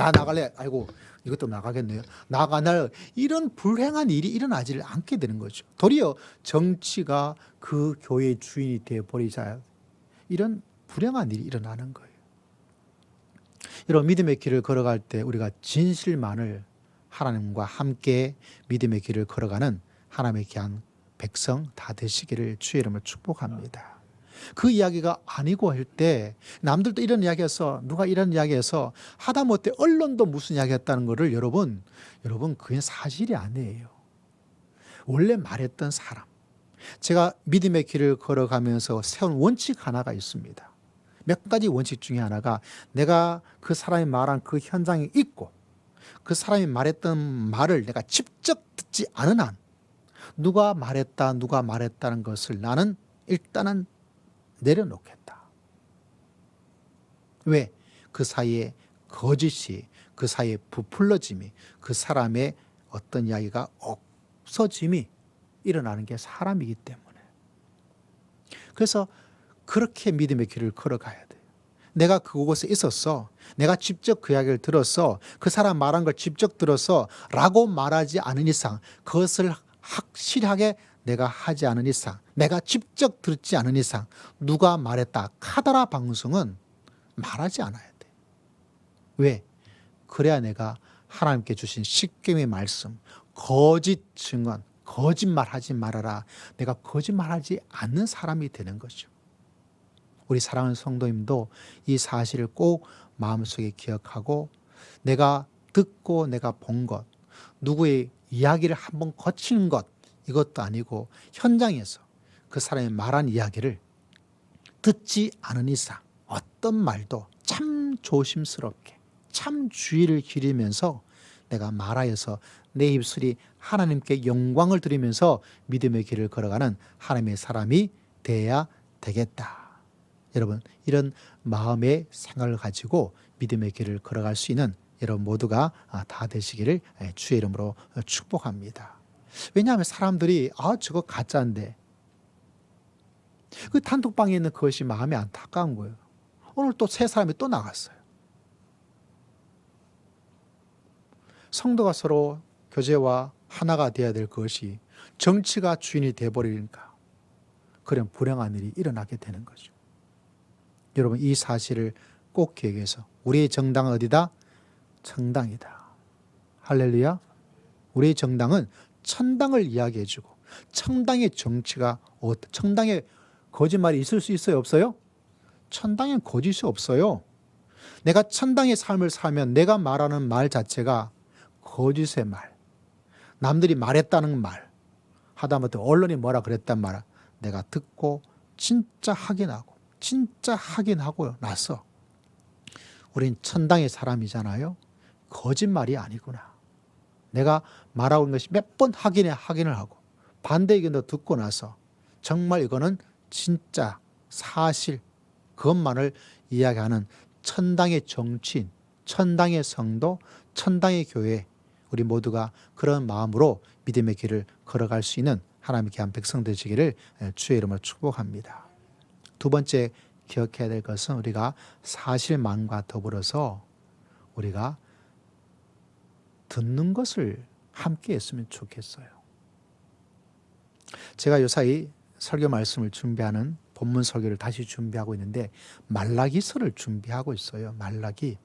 아이고 이것도 나가겠네요, 나가날, 이런 불행한 일이 일어나지를 않게 되는 거죠. 도리어 정치가 그 교회의 주인이 되어버리자 이런 불행한 일이 일어나는 거예요. 여러분, 믿음의 길을 걸어갈 때 우리가 진실만을 하나님과 함께 믿음의 길을 걸어가는 하나님의 귀한 백성 다 되시기를 주의 이름으로 축복합니다. 그 이야기가 아니고 할 때 남들도 이런 이야기해서 누가 이런 이야기해서 하다못해 언론도 무슨 이야기했다는 것을 여러분 그게 사실이 아니에요. 원래 말했던 사람, 제가 믿음의 길을 걸어가면서 세운 원칙 하나가 있습니다. 몇 가지 원칙 중에 하나가 내가 그 사람이 말한 그 현장에 있고 그 사람이 말했던 말을 내가 직접 듣지 않은 한 누가 말했다는 것을 나는 일단은 내려놓겠다. 왜? 그 사이에 거짓이, 그 사이에 부풀러짐이, 그 사람의 어떤 이야기가 없어짐이 일어나는 게 사람이기 때문에. 그래서 그렇게 믿음의 길을 걸어가야 돼요. 내가 그곳에 있었어. 내가 직접 그 이야기를 들었어. 그 사람 말한 걸 직접 들었어. 라고 말하지 않은 이상, 그것을 확실하게 내가 하지 않은 이상, 내가 직접 듣지 않은 이상, 누가 말했다 카더라 방송은 말하지 않아야 돼. 왜? 그래야 내가 하나님께 주신 십계명의 말씀, 거짓 증언, 거짓말하지 말아라. 내가 거짓말하지 않는 사람이 되는 거죠. 우리 사랑하는 성도님도 이 사실을 꼭 마음속에 기억하고 내가 듣고 내가 본 것, 누구의 이야기를 한번 거치는 것, 이것도 아니고 현장에서 그 사람이 말한 이야기를 듣지 않은 이상 어떤 말도 참 조심스럽게 참 주의를 기리면서 내가 말하여서 내 입술이 하나님께 영광을 드리면서 믿음의 길을 걸어가는 하나님의 사람이 되어야 되겠다. 여러분, 이런 마음의 생각을 가지고 믿음의 길을 걸어갈 수 있는 여러분 모두가 다 되시기를 주의 이름으로 축복합니다. 왜냐하면 사람들이 저거 가짜인데 그 단톡방에 있는 그것이 마음이 안타까운 거예요. 오늘 또 세 사람이 또 나갔어요. 성도가 서로 교제와 하나가 되어야 될 것이 정치가 주인이 되어버리니까 그런 불행한 일이 일어나게 되는 거죠. 여러분, 이 사실을 꼭 기억해서 우리의 정당은 어디다? 천당이다. 할렐루야. 우리의 정당은 천당을 이야기해주고 천당의 정치가 천당에 거짓말이 있을 수 있어요? 없어요? 천당엔 거짓이 없어요. 내가 천당의 삶을 살면 내가 말하는 말 자체가 거짓의 말, 남들이 말했다는 말, 하다못해 언론이 뭐라 그랬단 말 내가 듣고 진짜 확인하고 나서 우린 천당의 사람이잖아요. 거짓말이 아니구나. 내가 말하고 있는 것이 몇 번 확인을 하고 반대 의견도 듣고 나서 정말 이거는 진짜 사실 그것만을 이야기하는 천당의 정치인, 천당의 성도, 천당의 교회 우리 모두가 그런 마음으로 믿음의 길을 걸어갈 수 있는 하나님의 귀한 백성 되시기를 주의 이름으로 축복합니다. 두 번째 기억해야 될 것은 우리가 사실만과 더불어서 우리가 듣는 것을 함께 했으면 좋겠어요. 제가 요사이 설교 말씀을 준비하는 본문 설교를 다시 준비하고 있는데 말라기서를 준비하고 있어요. 말라기.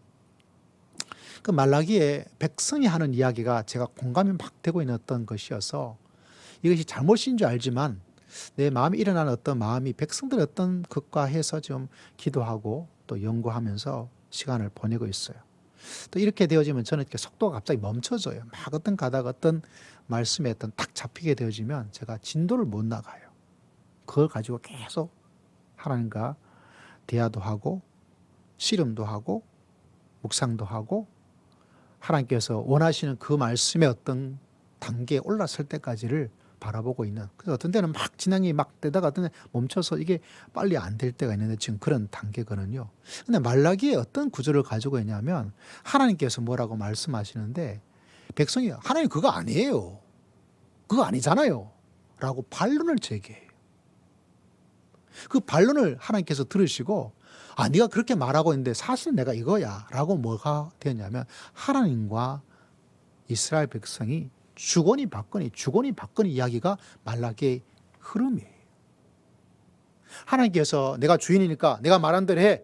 그 말라기에 백성이 하는 이야기가 제가 공감이 막 되고 있는 어떤 것이어서 이것이 잘못인 줄 알지만 내 마음에 일어나는 어떤 마음이 백성들의 어떤 것과 해서 좀 기도하고 또 연구하면서 시간을 보내고 있어요. 또 이렇게 되어지면 저는 이렇게 속도가 갑자기 멈춰져요. 막 어떤 가다가 어떤 말씀에 어떤 딱 잡히게 되어지면 제가 진도를 못 나가요. 그걸 가지고 계속 하나님과 대화도 하고 씨름도 하고 묵상도 하고 하나님께서 원하시는 그 말씀의 어떤 단계에 올라설 때까지를 바라보고 있는, 그래서 어떤 때는 막 진행이 막 되다가 어떤 때 멈춰서 이게 빨리 안 될 때가 있는데 지금 그런 단계거든요. 근데 말라기에 어떤 구조를 가지고 있냐면 하나님께서 뭐라고 말씀하시는데 백성이 하나님 그거 아니에요, 그거 아니잖아요 라고 반론을 제기해요. 그 반론을 하나님께서 들으시고 네가 그렇게 말하고 있는데 사실 내가 이거야 라고 뭐가 되었냐면 하나님과 이스라엘 백성이 주거니 받거니 이야기가 말라기의 흐름이에요. 하나님께서 내가 주인이니까 내가 말한 대로 해.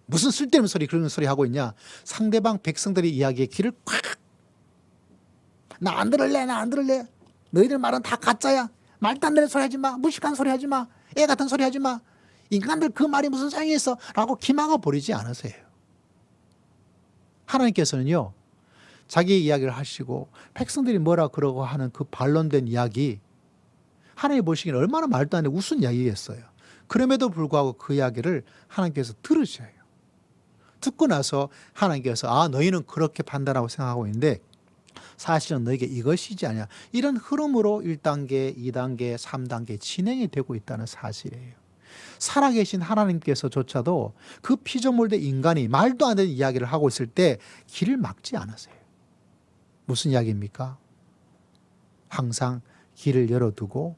무슨 쓸데없는 소리 그런 소리 하고 있냐. 상대방 백성들의 이야기에 귀를 콱 나 안 들을래, 나 안 들을래. 너희들 말은 다 가짜야. 말도 안 되는 소리 하지 마. 무식한 소리 하지 마. 애 같은 소리 하지 마. 인간들 그 말이 무슨 소용이 있어? 라고 기막아 버리지 않으세요. 하나님께서는요, 자기 이야기를 하시고 백성들이 뭐라 그러고 하는 그 반론된 이야기, 하나님 보시기에는 얼마나 말도 안 되는 우스운 이야기겠어요. 그럼에도 불구하고 그 이야기를 하나님께서 들으셔요. 듣고 나서 하나님께서 너희는 그렇게 판단하고 생각하고 있는데 사실은 너에게 이것이지 않냐. 이런 흐름으로 1단계, 2단계, 3단계 진행이 되고 있다는 사실이에요. 살아계신 하나님께서조차도 그 피조물된 인간이 말도 안 되는 이야기를 하고 있을 때 길을 막지 않으세요. 무슨 이야기입니까? 항상 길을 열어두고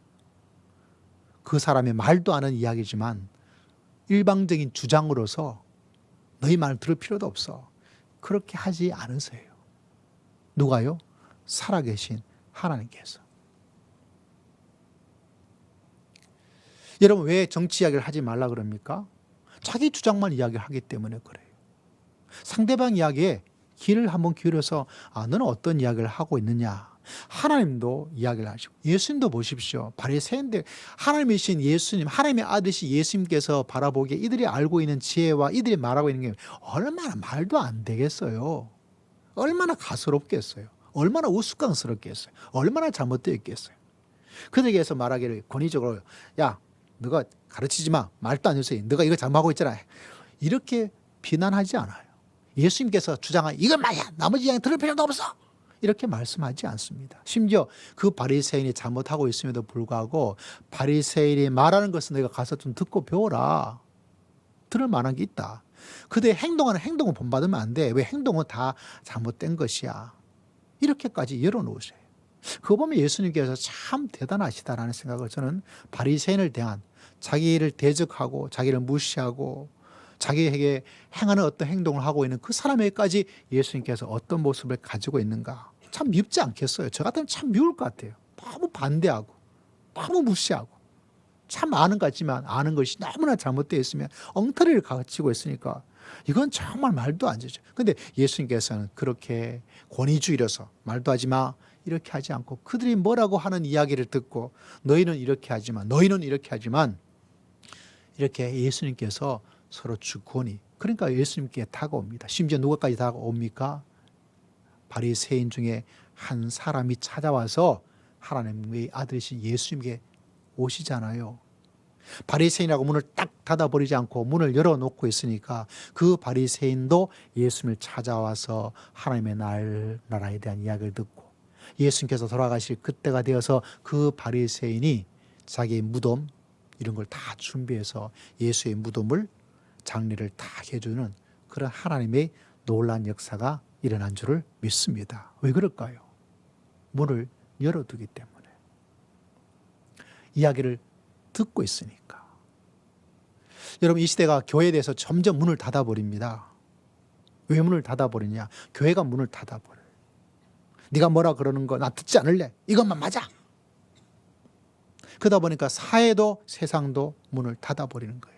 그 사람의 말도 안 하는 이야기지만 일방적인 주장으로서 너희 말 들을 필요도 없어. 그렇게 하지 않으세요. 누가요? 살아계신 하나님께서. 여러분 왜 정치 이야기를 하지 말라 그럽니까? 자기 주장만 이야기하기 때문에 그래요. 상대방 이야기에 귀를 한번 기울여서 너는 어떤 이야기를 하고 있느냐. 하나님도 이야기를 하시고 예수님도 보십시오. 바리새인들 하나님이신 예수님, 하나님의 아들이신 예수님께서 바라보기에 이들이 알고 있는 지혜와 이들이 말하고 있는 게 얼마나 말도 안 되겠어요. 얼마나 가스럽겠어요. 얼마나 우스꽝스럽겠어요. 얼마나 잘못되어 있겠어요. 그들에게서 말하기를 권위적으로 야 너가 가르치지 마. 말도 안 해서 너가 이거 잘못하고 있잖아. 이렇게 비난하지 않아요. 예수님께서 주장한 이건 말이야. 나머지 이야기 들을 필요도 없어. 이렇게 말씀하지 않습니다. 심지어 그 바리새인이 잘못하고 있음에도 불구하고 바리새인이 말하는 것은 너희가 가서 좀 듣고 배워라. 들을 만한 게 있다. 그들의 행동하는 행동을 본받으면 안 돼. 왜 행동은 다 잘못된 것이야. 이렇게까지 열어놓으세요. 그거 보면 예수님께서 참 대단하시다라는 생각을 저는 바리새인을 대한 자기를 대적하고 자기를 무시하고 자기에게 행하는 어떤 행동을 하고 있는 그 사람에게까지 예수님께서 어떤 모습을 가지고 있는가. 참 밉지 않겠어요? 저 같으면 참 미울 것 같아요. 너무 반대하고 너무 무시하고 참 아는 것 같지만 아는 것이 너무나 잘못되어 있으면 엉터리를 가르치고 있으니까 이건 정말 말도 안 되죠. 그런데 예수님께서는 그렇게 권위주의로서 말도 하지 마 이렇게 하지 않고 그들이 뭐라고 하는 이야기를 듣고 너희는 이렇게 하지만 너희는 이렇게 하지만 이렇게 예수님께서 서로 주권이 그러니까 예수님께 다가옵니다. 심지어 누구까지 다가옵니까? 바리새인 중에 한 사람이 찾아와서 하나님의 아들이신 예수님께 오시잖아요. 바리새인이라고 문을 딱 닫아버리지 않고 문을 열어놓고 있으니까 그 바리새인도 예수님을 찾아와서 하나님의 나라에 대한 이야기를 듣고 예수님께서 돌아가실 그때가 되어서 그 바리새인이 자기의 무덤 이런 걸 다 준비해서 예수의 무덤을 장례를 다 해주는 그런 하나님의 놀라운 역사가 일어난 줄을 믿습니다. 왜 그럴까요? 문을 열어두기 때문에. 이야기를 듣고 있으니까. 여러분 이 시대가 교회에 대해서 점점 문을 닫아버립니다. 왜 문을 닫아버리냐? 교회가 문을 닫아버려요. 네가 뭐라 그러는 거 나 듣지 않을래. 이것만 맞아. 그러다 보니까 사회도 세상도 문을 닫아버리는 거예요.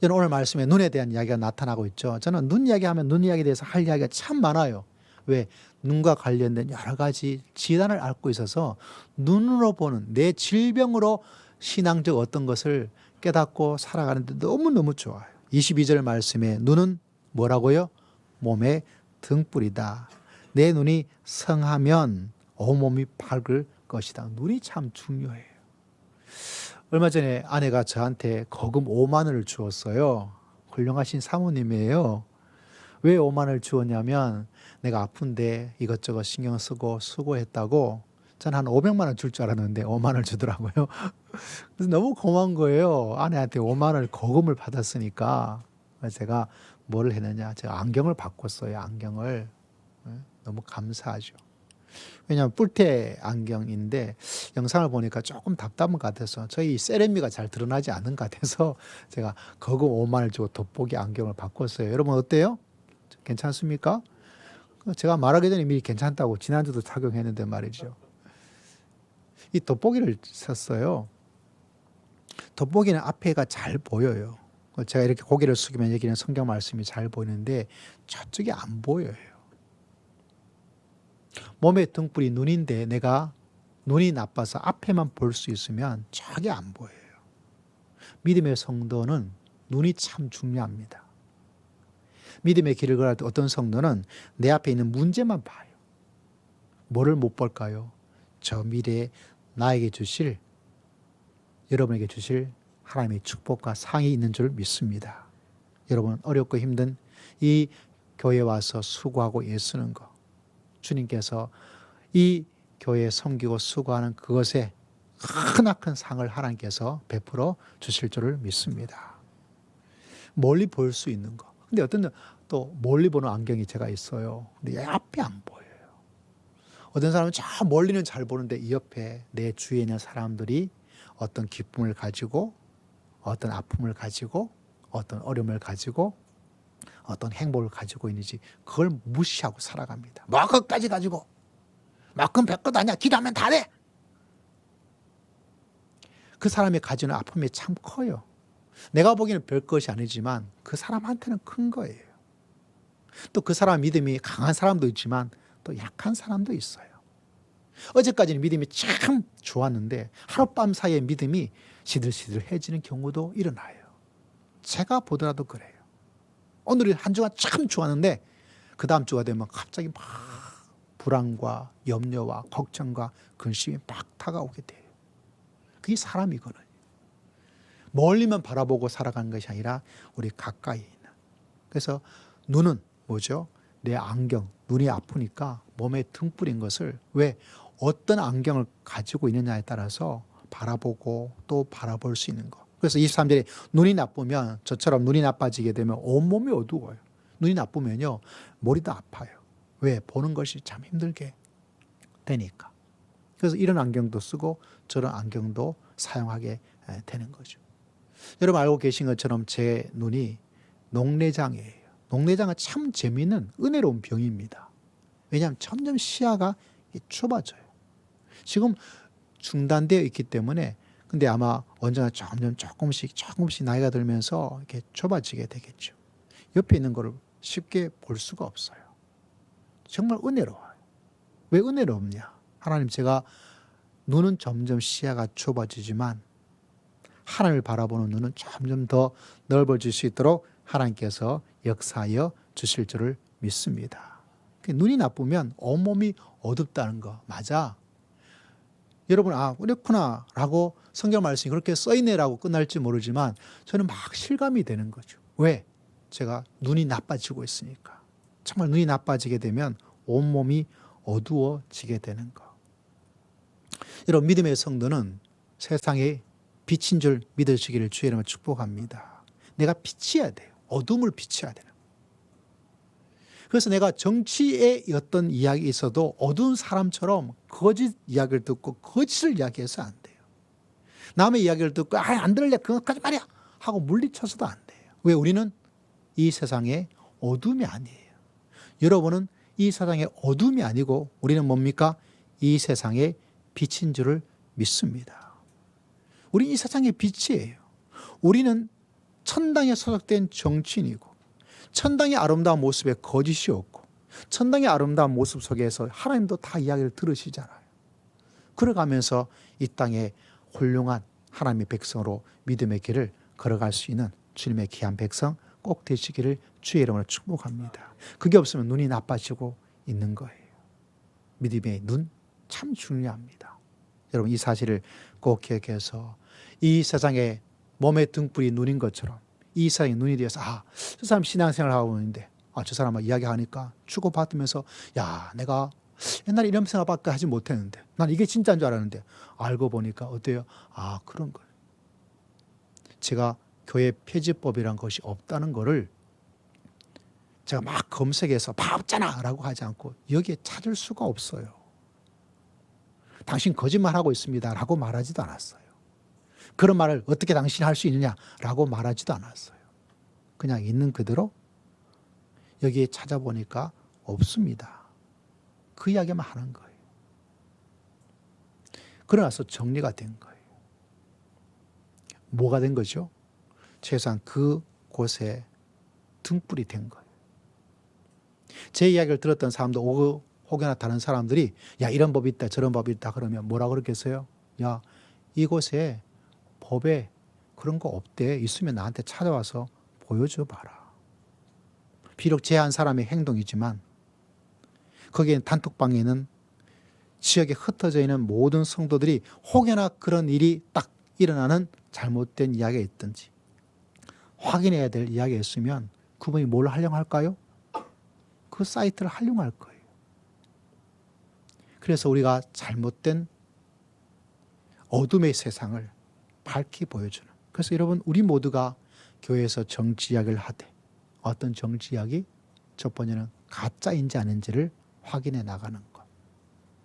저는 오늘 말씀에 눈에 대한 이야기가 나타나고 있죠. 저는 눈 이야기하면 눈 이야기에 대해서 할 이야기가 참 많아요. 왜? 눈과 관련된 여러 가지 지단을 앓고 있어서 눈으로 보는 내 질병으로 신앙적 어떤 것을 깨닫고 살아가는데 너무너무 좋아요. 22절 말씀에 눈은 뭐라고요? 몸의 등불이다. 내 눈이 성하면 온몸이 밝을 것이다. 눈이 참 중요해요. 얼마 전에 아내가 저한테 거금 5만 원을 주었어요. 훌륭하신 사모님이에요. 왜 5만 원을 주었냐면 내가 아픈데 이것저것 신경 쓰고 수고했다고 저는 한 500만 원 줄 줄 알았는데 5만 원을 주더라고요. 그래서 너무 고마운 거예요. 아내한테 5만 원을 거금을 받았으니까. 제가 뭘 했느냐. 제가 안경을 바꿨어요. 안경을. 너무 감사하죠. 왜냐하면 뿔테 안경인데 영상을 보니까 조금 답답한 것 같아서 저희 세련미가 잘 드러나지 않는 것 같아서 제가 거금 5만 원을 주고 돋보기 안경을 바꿨어요. 여러분 어때요? 괜찮습니까? 제가 말하기 전에 미리 괜찮다고 지난주도 착용했는데 말이죠. 이 돋보기를 샀어요. 돋보기는 앞에가 잘 보여요. 제가 이렇게 고개를 숙이면 여기는 성경 말씀이 잘 보이는데 저쪽이 안 보여요. 몸의 등불이 눈인데 내가 눈이 나빠서 앞에만 볼 수 있으면 저게 안 보여요. 믿음의 성도는 눈이 참 중요합니다. 믿음의 길을 걸을 때 어떤 성도는 내 앞에 있는 문제만 봐요. 뭐를 못 볼까요? 저 미래에 나에게 주실, 여러분에게 주실 하나님의 축복과 상이 있는 줄 믿습니다. 여러분 어렵고 힘든 이 교회에 와서 수고하고 애쓰는 거, 주님께서 이 교회에 섬기고 수고하는 그것에 크나큰 상을 하나님께서 베풀어 주실 줄을 믿습니다. 멀리 볼 수 있는 거. 근데 어떤 또 멀리 보는 안경이 제가 있어요. 근데 앞이 안 보여요. 어떤 사람은 저 멀리는 잘 보는데 이 옆에 내 주위에 있는 사람들이 어떤 기쁨을 가지고 어떤 아픔을 가지고 어떤 어려움을 가지고 어떤 행복을 가지고 있는지 그걸 무시하고 살아갑니다. 뭐 그것까지 가지고 그건 별것 아니야. 기도하면 다 돼. 그 사람이 가지는 아픔이 참 커요. 내가 보기에는 별것이 아니지만 그 사람한테는 큰 거예요. 또 그 사람 믿음이 강한 사람도 있지만 또 약한 사람도 있어요. 어제까지는 믿음이 참 좋았는데 하룻밤 사이에 믿음이 시들시들해지는 경우도 일어나요. 제가 보더라도 그래요. 오늘이 한 주가 참 좋았는데 그 다음 주가 되면 갑자기 막 불안과 염려와 걱정과 근심이 막 다가오게 돼요. 그게 사람이거든요. 멀리만 바라보고 살아가는 것이 아니라 우리 가까이 있는. 그래서 눈은 뭐죠? 내 안경, 눈이 아프니까 몸에 등불인 것을 왜 어떤 안경을 가지고 있느냐에 따라서 바라보고 또 바라볼 수 있는 거. 그래서 23절에 눈이 나쁘면 저처럼 눈이 나빠지게 되면 온몸이 어두워요. 눈이 나쁘면요 머리도 아파요. 왜? 보는 것이 참 힘들게 되니까. 그래서 이런 안경도 쓰고 저런 안경도 사용하게 되는 거죠. 여러분 알고 계신 것처럼 제 눈이 녹내장이에요. 녹내장은 참 재미있는 은혜로운 병입니다. 왜냐하면 점점 시야가 좁아져요. 지금 중단되어 있기 때문에 근데 아마 언젠가 점점 조금씩 나이가 들면서 이렇게 좁아지게 되겠죠. 옆에 있는 거를 쉽게 볼 수가 없어요. 정말 은혜로워요. 왜 은혜롭냐? 하나님 제가 눈은 점점 시야가 좁아지지만 하나님을 바라보는 눈은 점점 더 넓어질 수 있도록 하나님께서 역사하여 주실 줄을 믿습니다. 눈이 나쁘면 온몸이 어둡다는 거 맞아. 여러분 그렇구나 라고 성경 말씀이 그렇게 써있네라고 끝날지 모르지만 저는 막 실감이 되는 거죠. 왜? 제가 눈이 나빠지고 있으니까. 정말 눈이 나빠지게 되면 온몸이 어두워지게 되는 거. 여러분 믿음의 성도는 세상에 빛인 줄 믿으시기를 주의 이름으로 축복합니다. 내가 빛이어야 돼요. 어둠을 비춰야 되는 거예요. 그래서 내가 정치에 어떤 이야기 있어도 어두운 사람처럼 거짓 이야기를 듣고 거짓을 이야기해서 안 돼요. 남의 이야기를 듣고 안 들을래 그것까지 말이야 하고 물리쳐서도 안 돼요. 왜? 우리는 이 세상에 어둠이 아니에요. 여러분은 이 세상에 어둠이 아니고 우리는 뭡니까? 이 세상에 빛인 줄을 믿습니다. 우리는 이 세상의 빛이에요. 우리는 천당에 소속된 정치인이고 천당의 아름다운 모습에 거짓이 없고 천당의 아름다운 모습 속에서 하나님도 다 이야기를 들으시잖아요. 걸어가면서 이 땅에 훌륭한 하나님의 백성으로 믿음의 길을 걸어갈 수 있는 주님의 귀한 백성 꼭 되시기를 주의 이름으로 축복합니다. 그게 없으면 눈이 나빠지고 있는 거예요. 믿음의 눈 참 중요합니다. 여러분 이 사실을 꼭 기억해서 이 세상에 몸의 등불이 눈인 것처럼 이 세상에 눈이 되어서 저 사람 신앙생활을 하고 있는데 저 사람과 이야기하니까 주고받으면서 야 내가 옛날에 이런 생각밖에 하지 못했는데 난 이게 진짜인 줄 알았는데 알고 보니까 어때요? 그런 거예요. 제가 교회 폐지법이란 것이 없다는 거를 제가 막 검색해서 없잖아 라고 하지 않고 여기에 찾을 수가 없어요. 당신 거짓말하고 있습니다 라고 말하지도 않았어요. 그런 말을 어떻게 당신이 할 수 있느냐라고 말하지도 않았어요. 그냥 있는 그대로 여기에 찾아보니까 없습니다. 그 이야기만 하는 거예요. 그러나서 정리가 된 거예요. 뭐가 된 거죠? 최소한 그곳에 등불이 된 거예요. 제 이야기를 들었던 사람도 오고 혹여나 다른 사람들이 야 이런 법이 있다 저런 법이 있다 그러면 뭐라 그러겠어요? 야 이곳에 법에 그런 거 없대. 있으면 나한테 찾아와서 보여줘 봐라. 비록 제한 사람의 행동이지만 거기에 단톡방에는 지역에 흩어져 있는 모든 성도들이 혹여나 그런 일이 딱 일어나는 잘못된 이야기가 있든지 확인해야 될 이야기가 있으면 그분이 뭘 활용할까요? 그 사이트를 활용할 거예요. 그래서 우리가 잘못된 어둠의 세상을 밝히 보여주는. 그래서 여러분 우리 모두가 교회에서 정치 이야기를 하되 어떤 정치 이야기? 첫 번째는 가짜인지 아닌지를 확인해 나가는 것.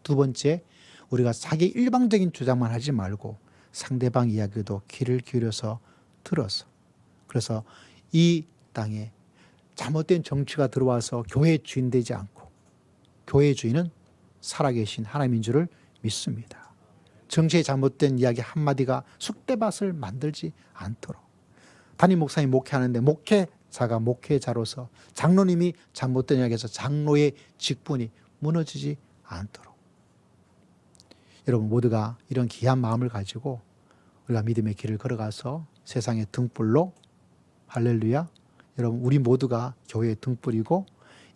두 번째, 우리가 자기 일방적인 주장만 하지 말고 상대방 이야기도 귀를 기울여서 들어서 그래서 이 땅에 잘못된 정치가 들어와서 교회의 주인 되지 않고 교회의 주인은 살아계신 하나님인 줄을 믿습니다. 정치의 잘못된 이야기 한마디가 쑥대밭을 만들지 않도록 담임 목사님 목회하는데 목회자가 목회자로서 장로님이 잘못된 이야기에서 장로의 직분이 무너지지 않도록 여러분 모두가 이런 귀한 마음을 가지고 우리가 믿음의 길을 걸어가서 세상의 등불로 할렐루야 여러분 우리 모두가 교회의 등불이고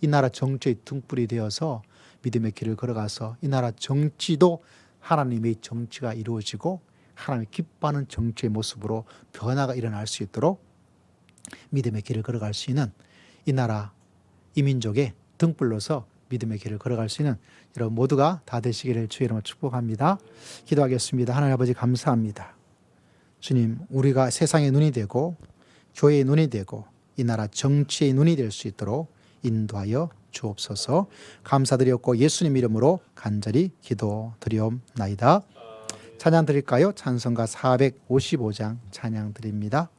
이 나라 정치의 등불이 되어서 믿음의 길을 걸어가서 이 나라 정치도 하나님의 정치가 이루어지고 하나님이 기뻐하는 정치의 모습으로 변화가 일어날 수 있도록 믿음의 길을 걸어갈 수 있는 이 나라 이 민족의 등불로서 믿음의 길을 걸어갈 수 있는 여러분 모두가 다 되시기를 주의 이름으로 축복합니다. 기도하겠습니다. 하나님 아버지 감사합니다. 주님 우리가 세상의 눈이 되고 교회의 눈이 되고 이 나라 정치의 눈이 될 수 있도록 인도하여 주옵소서. 감사드렸고 예수님 이름으로 간절히 기도드리옵나이다. 찬양 드릴까요? 찬송가 455장 찬양 드립니다.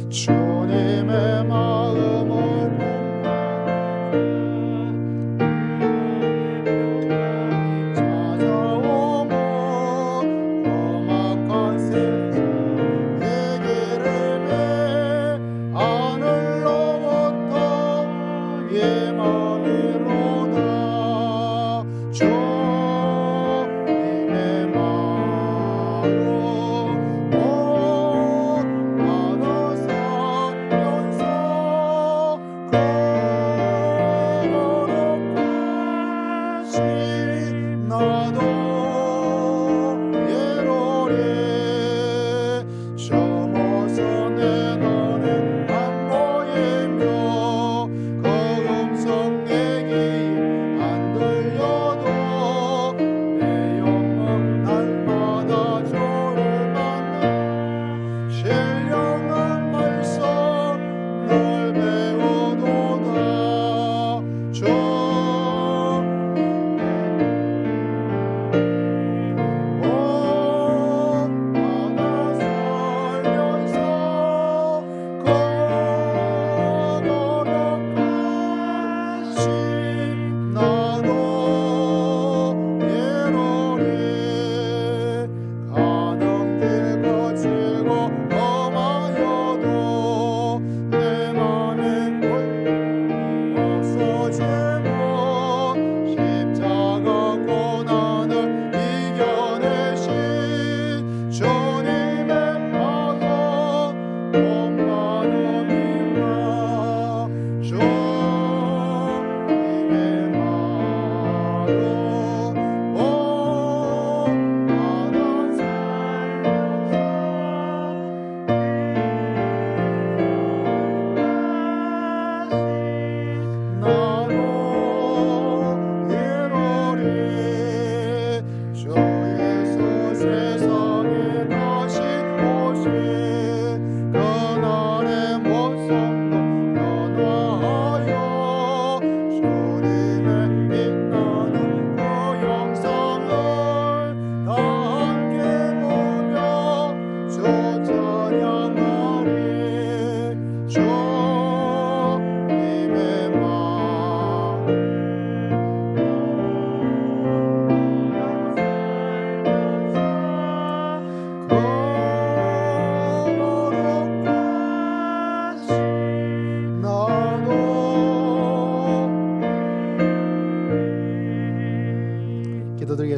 주님의 마음을 찾아오고 험악한 세상 내 길을 매 하늘로부터 예만이로다 주님의 마음 온 하늘사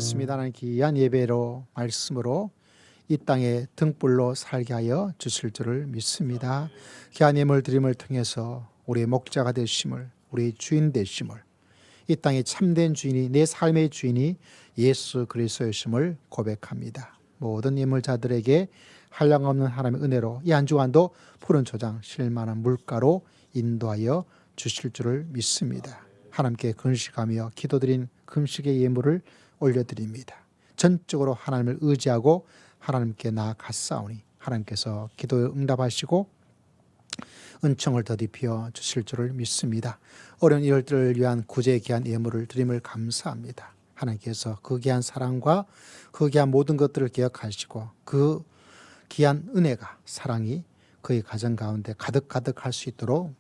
기도하겠습니다. 하나님 귀한 예배로 말씀으로 이 땅에 등불로 살게 하여 주실 줄을 믿습니다. 귀한 예물 드림을 통해서 우리의 목자가 되심을, 우리의 주인 되심을, 이 땅의 참된 주인이, 내 삶의 주인이 예수 그리스도이심을 고백합니다. 모든 예물자들에게 한량없는 하나님의 은혜로 이 한 주간도 푸른 초장 실만한 물가로 인도하여 주실 줄을 믿습니다. 하나님께 근식하며 기도드린 금식의 예물을 올려드립니다. 전적으로 하나님을 의지하고 하나님께 나아갔사오니 하나님께서 기도에 응답하시고 은총을 더디피어 주실 줄을 믿습니다. 어려운 이들을 위한 구제의 귀한 예물을 드림을 감사합니다. 하나님께서 그 귀한 사랑과 그 귀한 모든 것들을 기억하시고 그 귀한 은혜가, 사랑이 그의 가정 가운데 가득할 수 있도록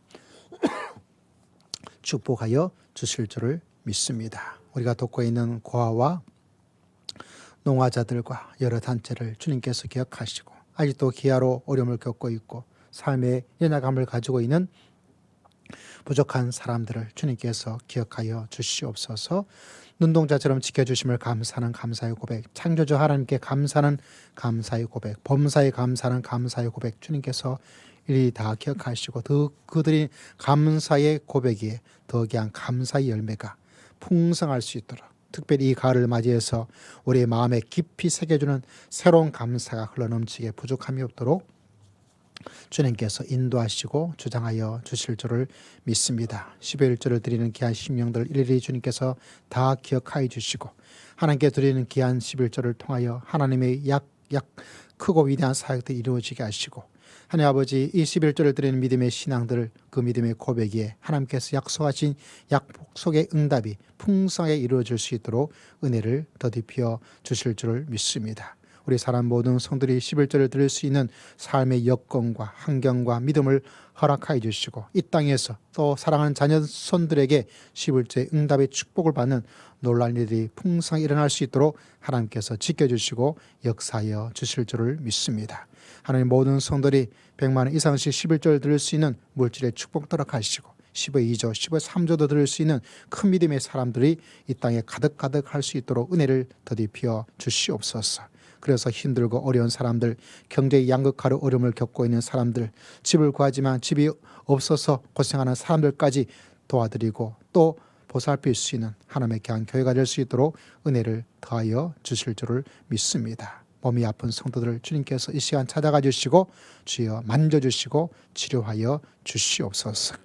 축복하여 주실 줄을 믿습니다. 우리가 돕고 있는 고아와 농화자들과 여러 단체를 주님께서 기억하시고 아직도 기아로 어려움을 겪고 있고 삶의 연약함을 가지고 있는 부족한 사람들을 주님께서 기억하여 주시옵소서. 눈동자처럼 지켜주심을 감사하는 감사의 고백, 창조주 하나님께 감사하는 감사의 고백, 범사에 감사하는 감사의 고백 주님께서 일일이 다 기억하시고 그들이 감사의 고백이 더 귀한 감사의 열매가 풍성할 수 있도록 특별히 이 가을을 맞이해서 우리의 마음에 깊이 새겨주는 새로운 감사가 흘러넘치게 부족함이 없도록 주님께서 인도하시고 주장하여 주실 줄을 믿습니다. 12일절을 드리는 귀한 심령들 일일이 주님께서 다 기억하여 주시고 하나님께 드리는 귀한 11절을 통하여 하나님의 크고 위대한 사역들이 이루어지게 하시고 하나님 아버지 이 11절을 드리는 믿음의 신앙들 그 믿음의 고백에 하나님께서 약속하신 약속의 응답이 풍성하게 이루어질 수 있도록 은혜를 더디피어 주실 줄을 믿습니다. 우리 사람 모든 성들이 11절을 드릴 수 있는 삶의 여건과 환경과 믿음을 허락하여 주시고 이 땅에서 또 사랑하는 자녀손들에게 11절의 응답의 축복을 받는 놀라운 일이 풍성하게 일어날 수 있도록 하나님께서 지켜주시고 역사하여 주실 줄을 믿습니다. 하나님 모든 성들이 100만 원 이상씩 11절 드릴 수 있는 물질의 축복 허락하시고 15의 2조, 15의 3조도 드릴 수 있는 큰 믿음의 사람들이 이 땅에 가득할 수 있도록 은혜를 더디피어 주시옵소서. 그래서 힘들고 어려운 사람들, 경제의 양극화로 어려움을 겪고 있는 사람들, 집을 구하지만 집이 없어서 고생하는 사람들까지 도와드리고 또 보살필 수 있는 하나님의 귀한 교회가 될 수 있도록 은혜를 더하여 주실 줄을 믿습니다. 몸이 아픈 성도들을 주님께서 이 시간 찾아가 주시고 주여 만져주시고 치료하여 주시옵소서.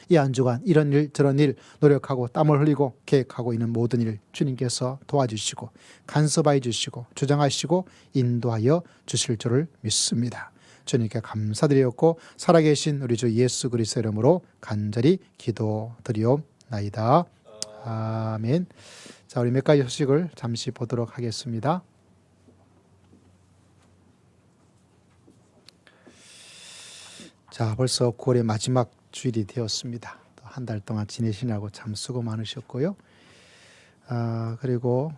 이 한 주간 이런 일 저런 일 노력하고 땀을 흘리고 계획하고 있는 모든 일 주님께서 도와주시고 간섭하여 주시고 주장하시고 인도하여 주실 줄을 믿습니다. 주님께 감사드리었고 살아계신 우리 주 예수 그리스도 이름으로 간절히 기도드리옵나이다. 아멘. 자, 우리 몇 가지 소식을 잠시 보도록 하겠습니다. 자, 벌써 9월의 마지막 주일이 되었습니다. 또 한 달 동안 지내시느라고 참 수고 많으셨고요. 그리고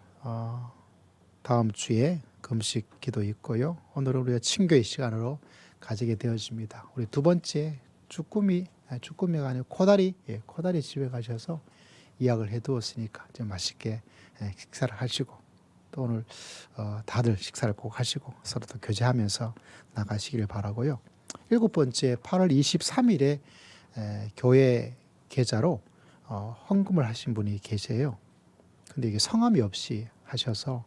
다음 주에 금식 기도 있고요. 오늘은 우리가 친교의 시간으로 가지게 되어집니다. 우리 두 번째 쭈꾸미가 아니고 코다리 집에 가셔서 예약을 해두었으니까 좀 맛있게 식사를 하시고 또 오늘 다들 식사를 꼭 하시고 서로 또 교제하면서 나가시기를 바라고요. 7번째 8월 23일에 교회 계좌로 헌금을 하신 분이 계세요. 근데 이게 성함이 없이 하셔서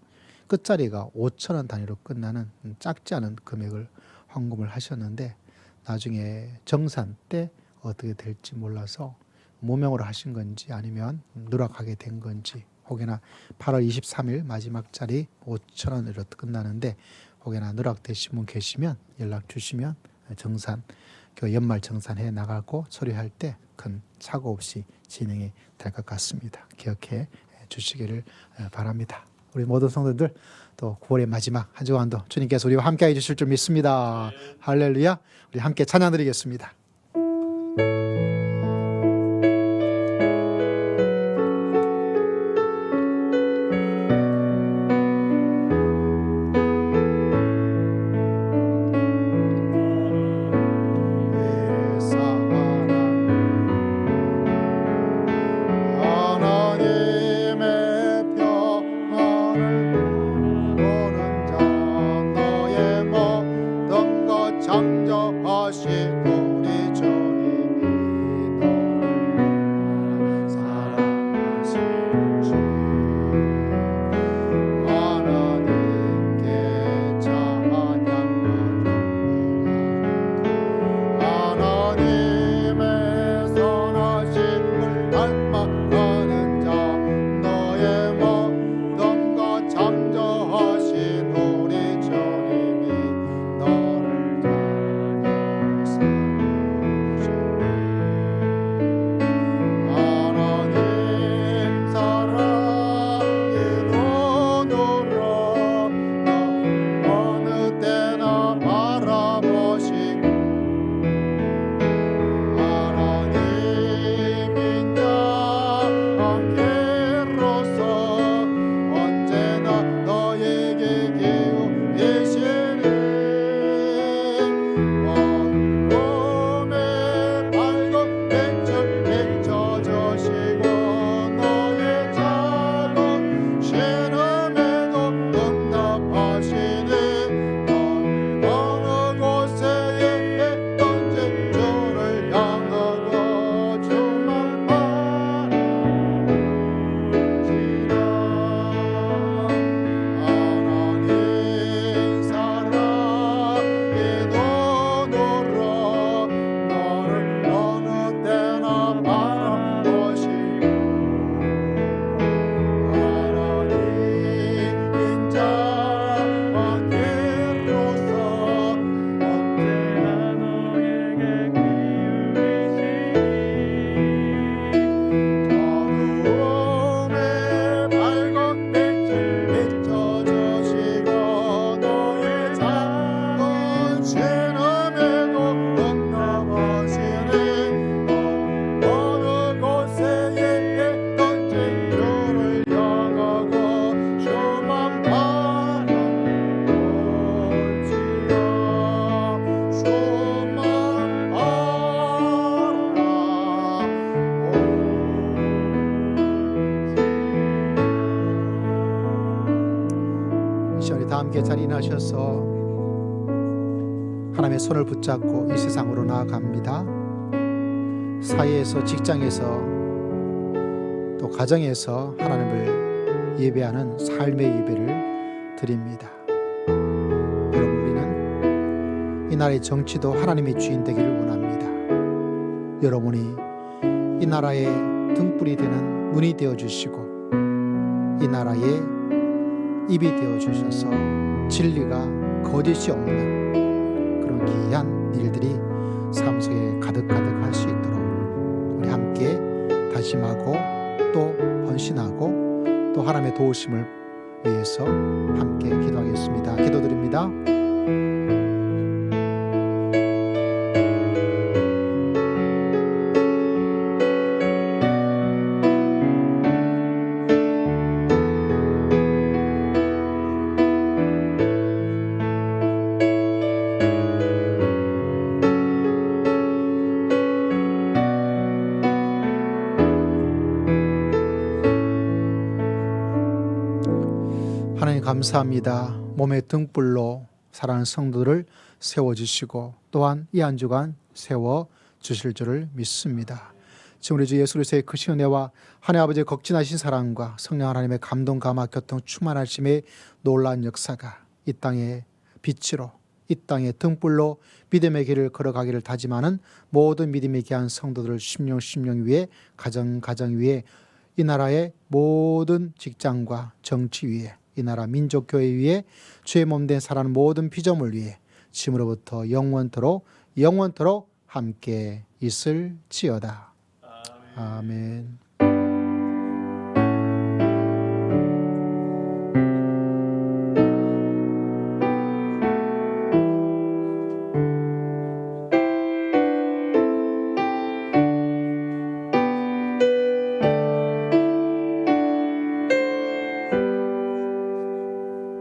끝자리가 5,000원 단위로 끝나는 작지 않은 금액을 헌금을 하셨는데 나중에 정산 때 어떻게 될지 몰라서 무명으로 하신 건지 아니면 누락하게 된 건지 혹여나 8월 23일 마지막 자리 5,000원으로 끝나는데 혹여나 누락되신 분 계시면 연락 주시면 정산, 연말 정산해 나가고 처리할 때 큰 사고 없이 진행이 될 것 같습니다. 기억해 주시기를 바랍니다. 우리 모든 성도들 또 9월의 마지막 한 주간도 주님께서 우리와 함께 해 주실 줄 믿습니다. 할렐루야. 우리 함께 찬양 드리겠습니다. 하나님의 평안을 하신 우리 주님이 너를 사랑하신 주 하나님께 찬양과 하나님의 선하심을 닮아가는 자 너의 모든 것 창조하신 우리 주님이 너를 하나님 사랑의 눈으로 어느 때나 바라보시고 하나님인 자께로서 언제나 너에게 기울이시니 어둠의 밝은 빛을 비춰주시고 너의 작은 신음에도 응답하시니 어느 곳에 있든지 주를 향하고 주만 바라보시라 하나님 사랑의 눈으로 너를 어느 때나 바라보시고 하나님인 자와 기로서 언제나 너에게 어둠의 밝은 빛을 비춰주시고 너의 작은 신음에도 응답하시니 어느 곳에 있든지 주를 향하고 주만 바라볼지라 주만 이 시간에 다 함께 자리에 나셔서 하나님의 손을 붙잡고 이 세상으로 나아갑니다. 사회에서, 직장에서, 또 가정에서 하나님을 예배하는 삶의 예배를 드립니다. 여러분, 우리는 이 나라의 정치도 하나님의 주인 되기를 원합니다. 여러분이 이 나라의 등불이 되는 눈이 되어주시고 이 나라의 입이 되어주셔서 진리가 거짓이 없는 그런 귀한 일들이 삶 속에 가득가득 할 수 있도록 우리 함께 다짐하고 또 헌신하고 또 하나님의 도우심을 위해서 함께 기도하겠습니다. 기도드립니다. 하나님 감사합니다. 몸의 등불로 사랑하는 성도들을 세워주시고 또한 이 한 주간 세워주실 줄을 믿습니다. 지금 우리 주 예수 그리스도의 크신 은혜와 하나님 아버지의 극진하신 사랑과 성령 하나님의 감동 감화 교통 충만하심의 놀라운 역사가 이 땅의 빛으로 이 땅의 등불로 믿음의 길을 걸어가기를 다짐하는 모든 믿음의 귀한 성도들을 심령 위에 가정 위에 이 나라의 모든 직장과 정치 위에 이 나라 민족교회 위에 주의 몸된 살아가는 모든 피조물 위에 지금으로부터 영원토록 함께 있을지어다. 아멘.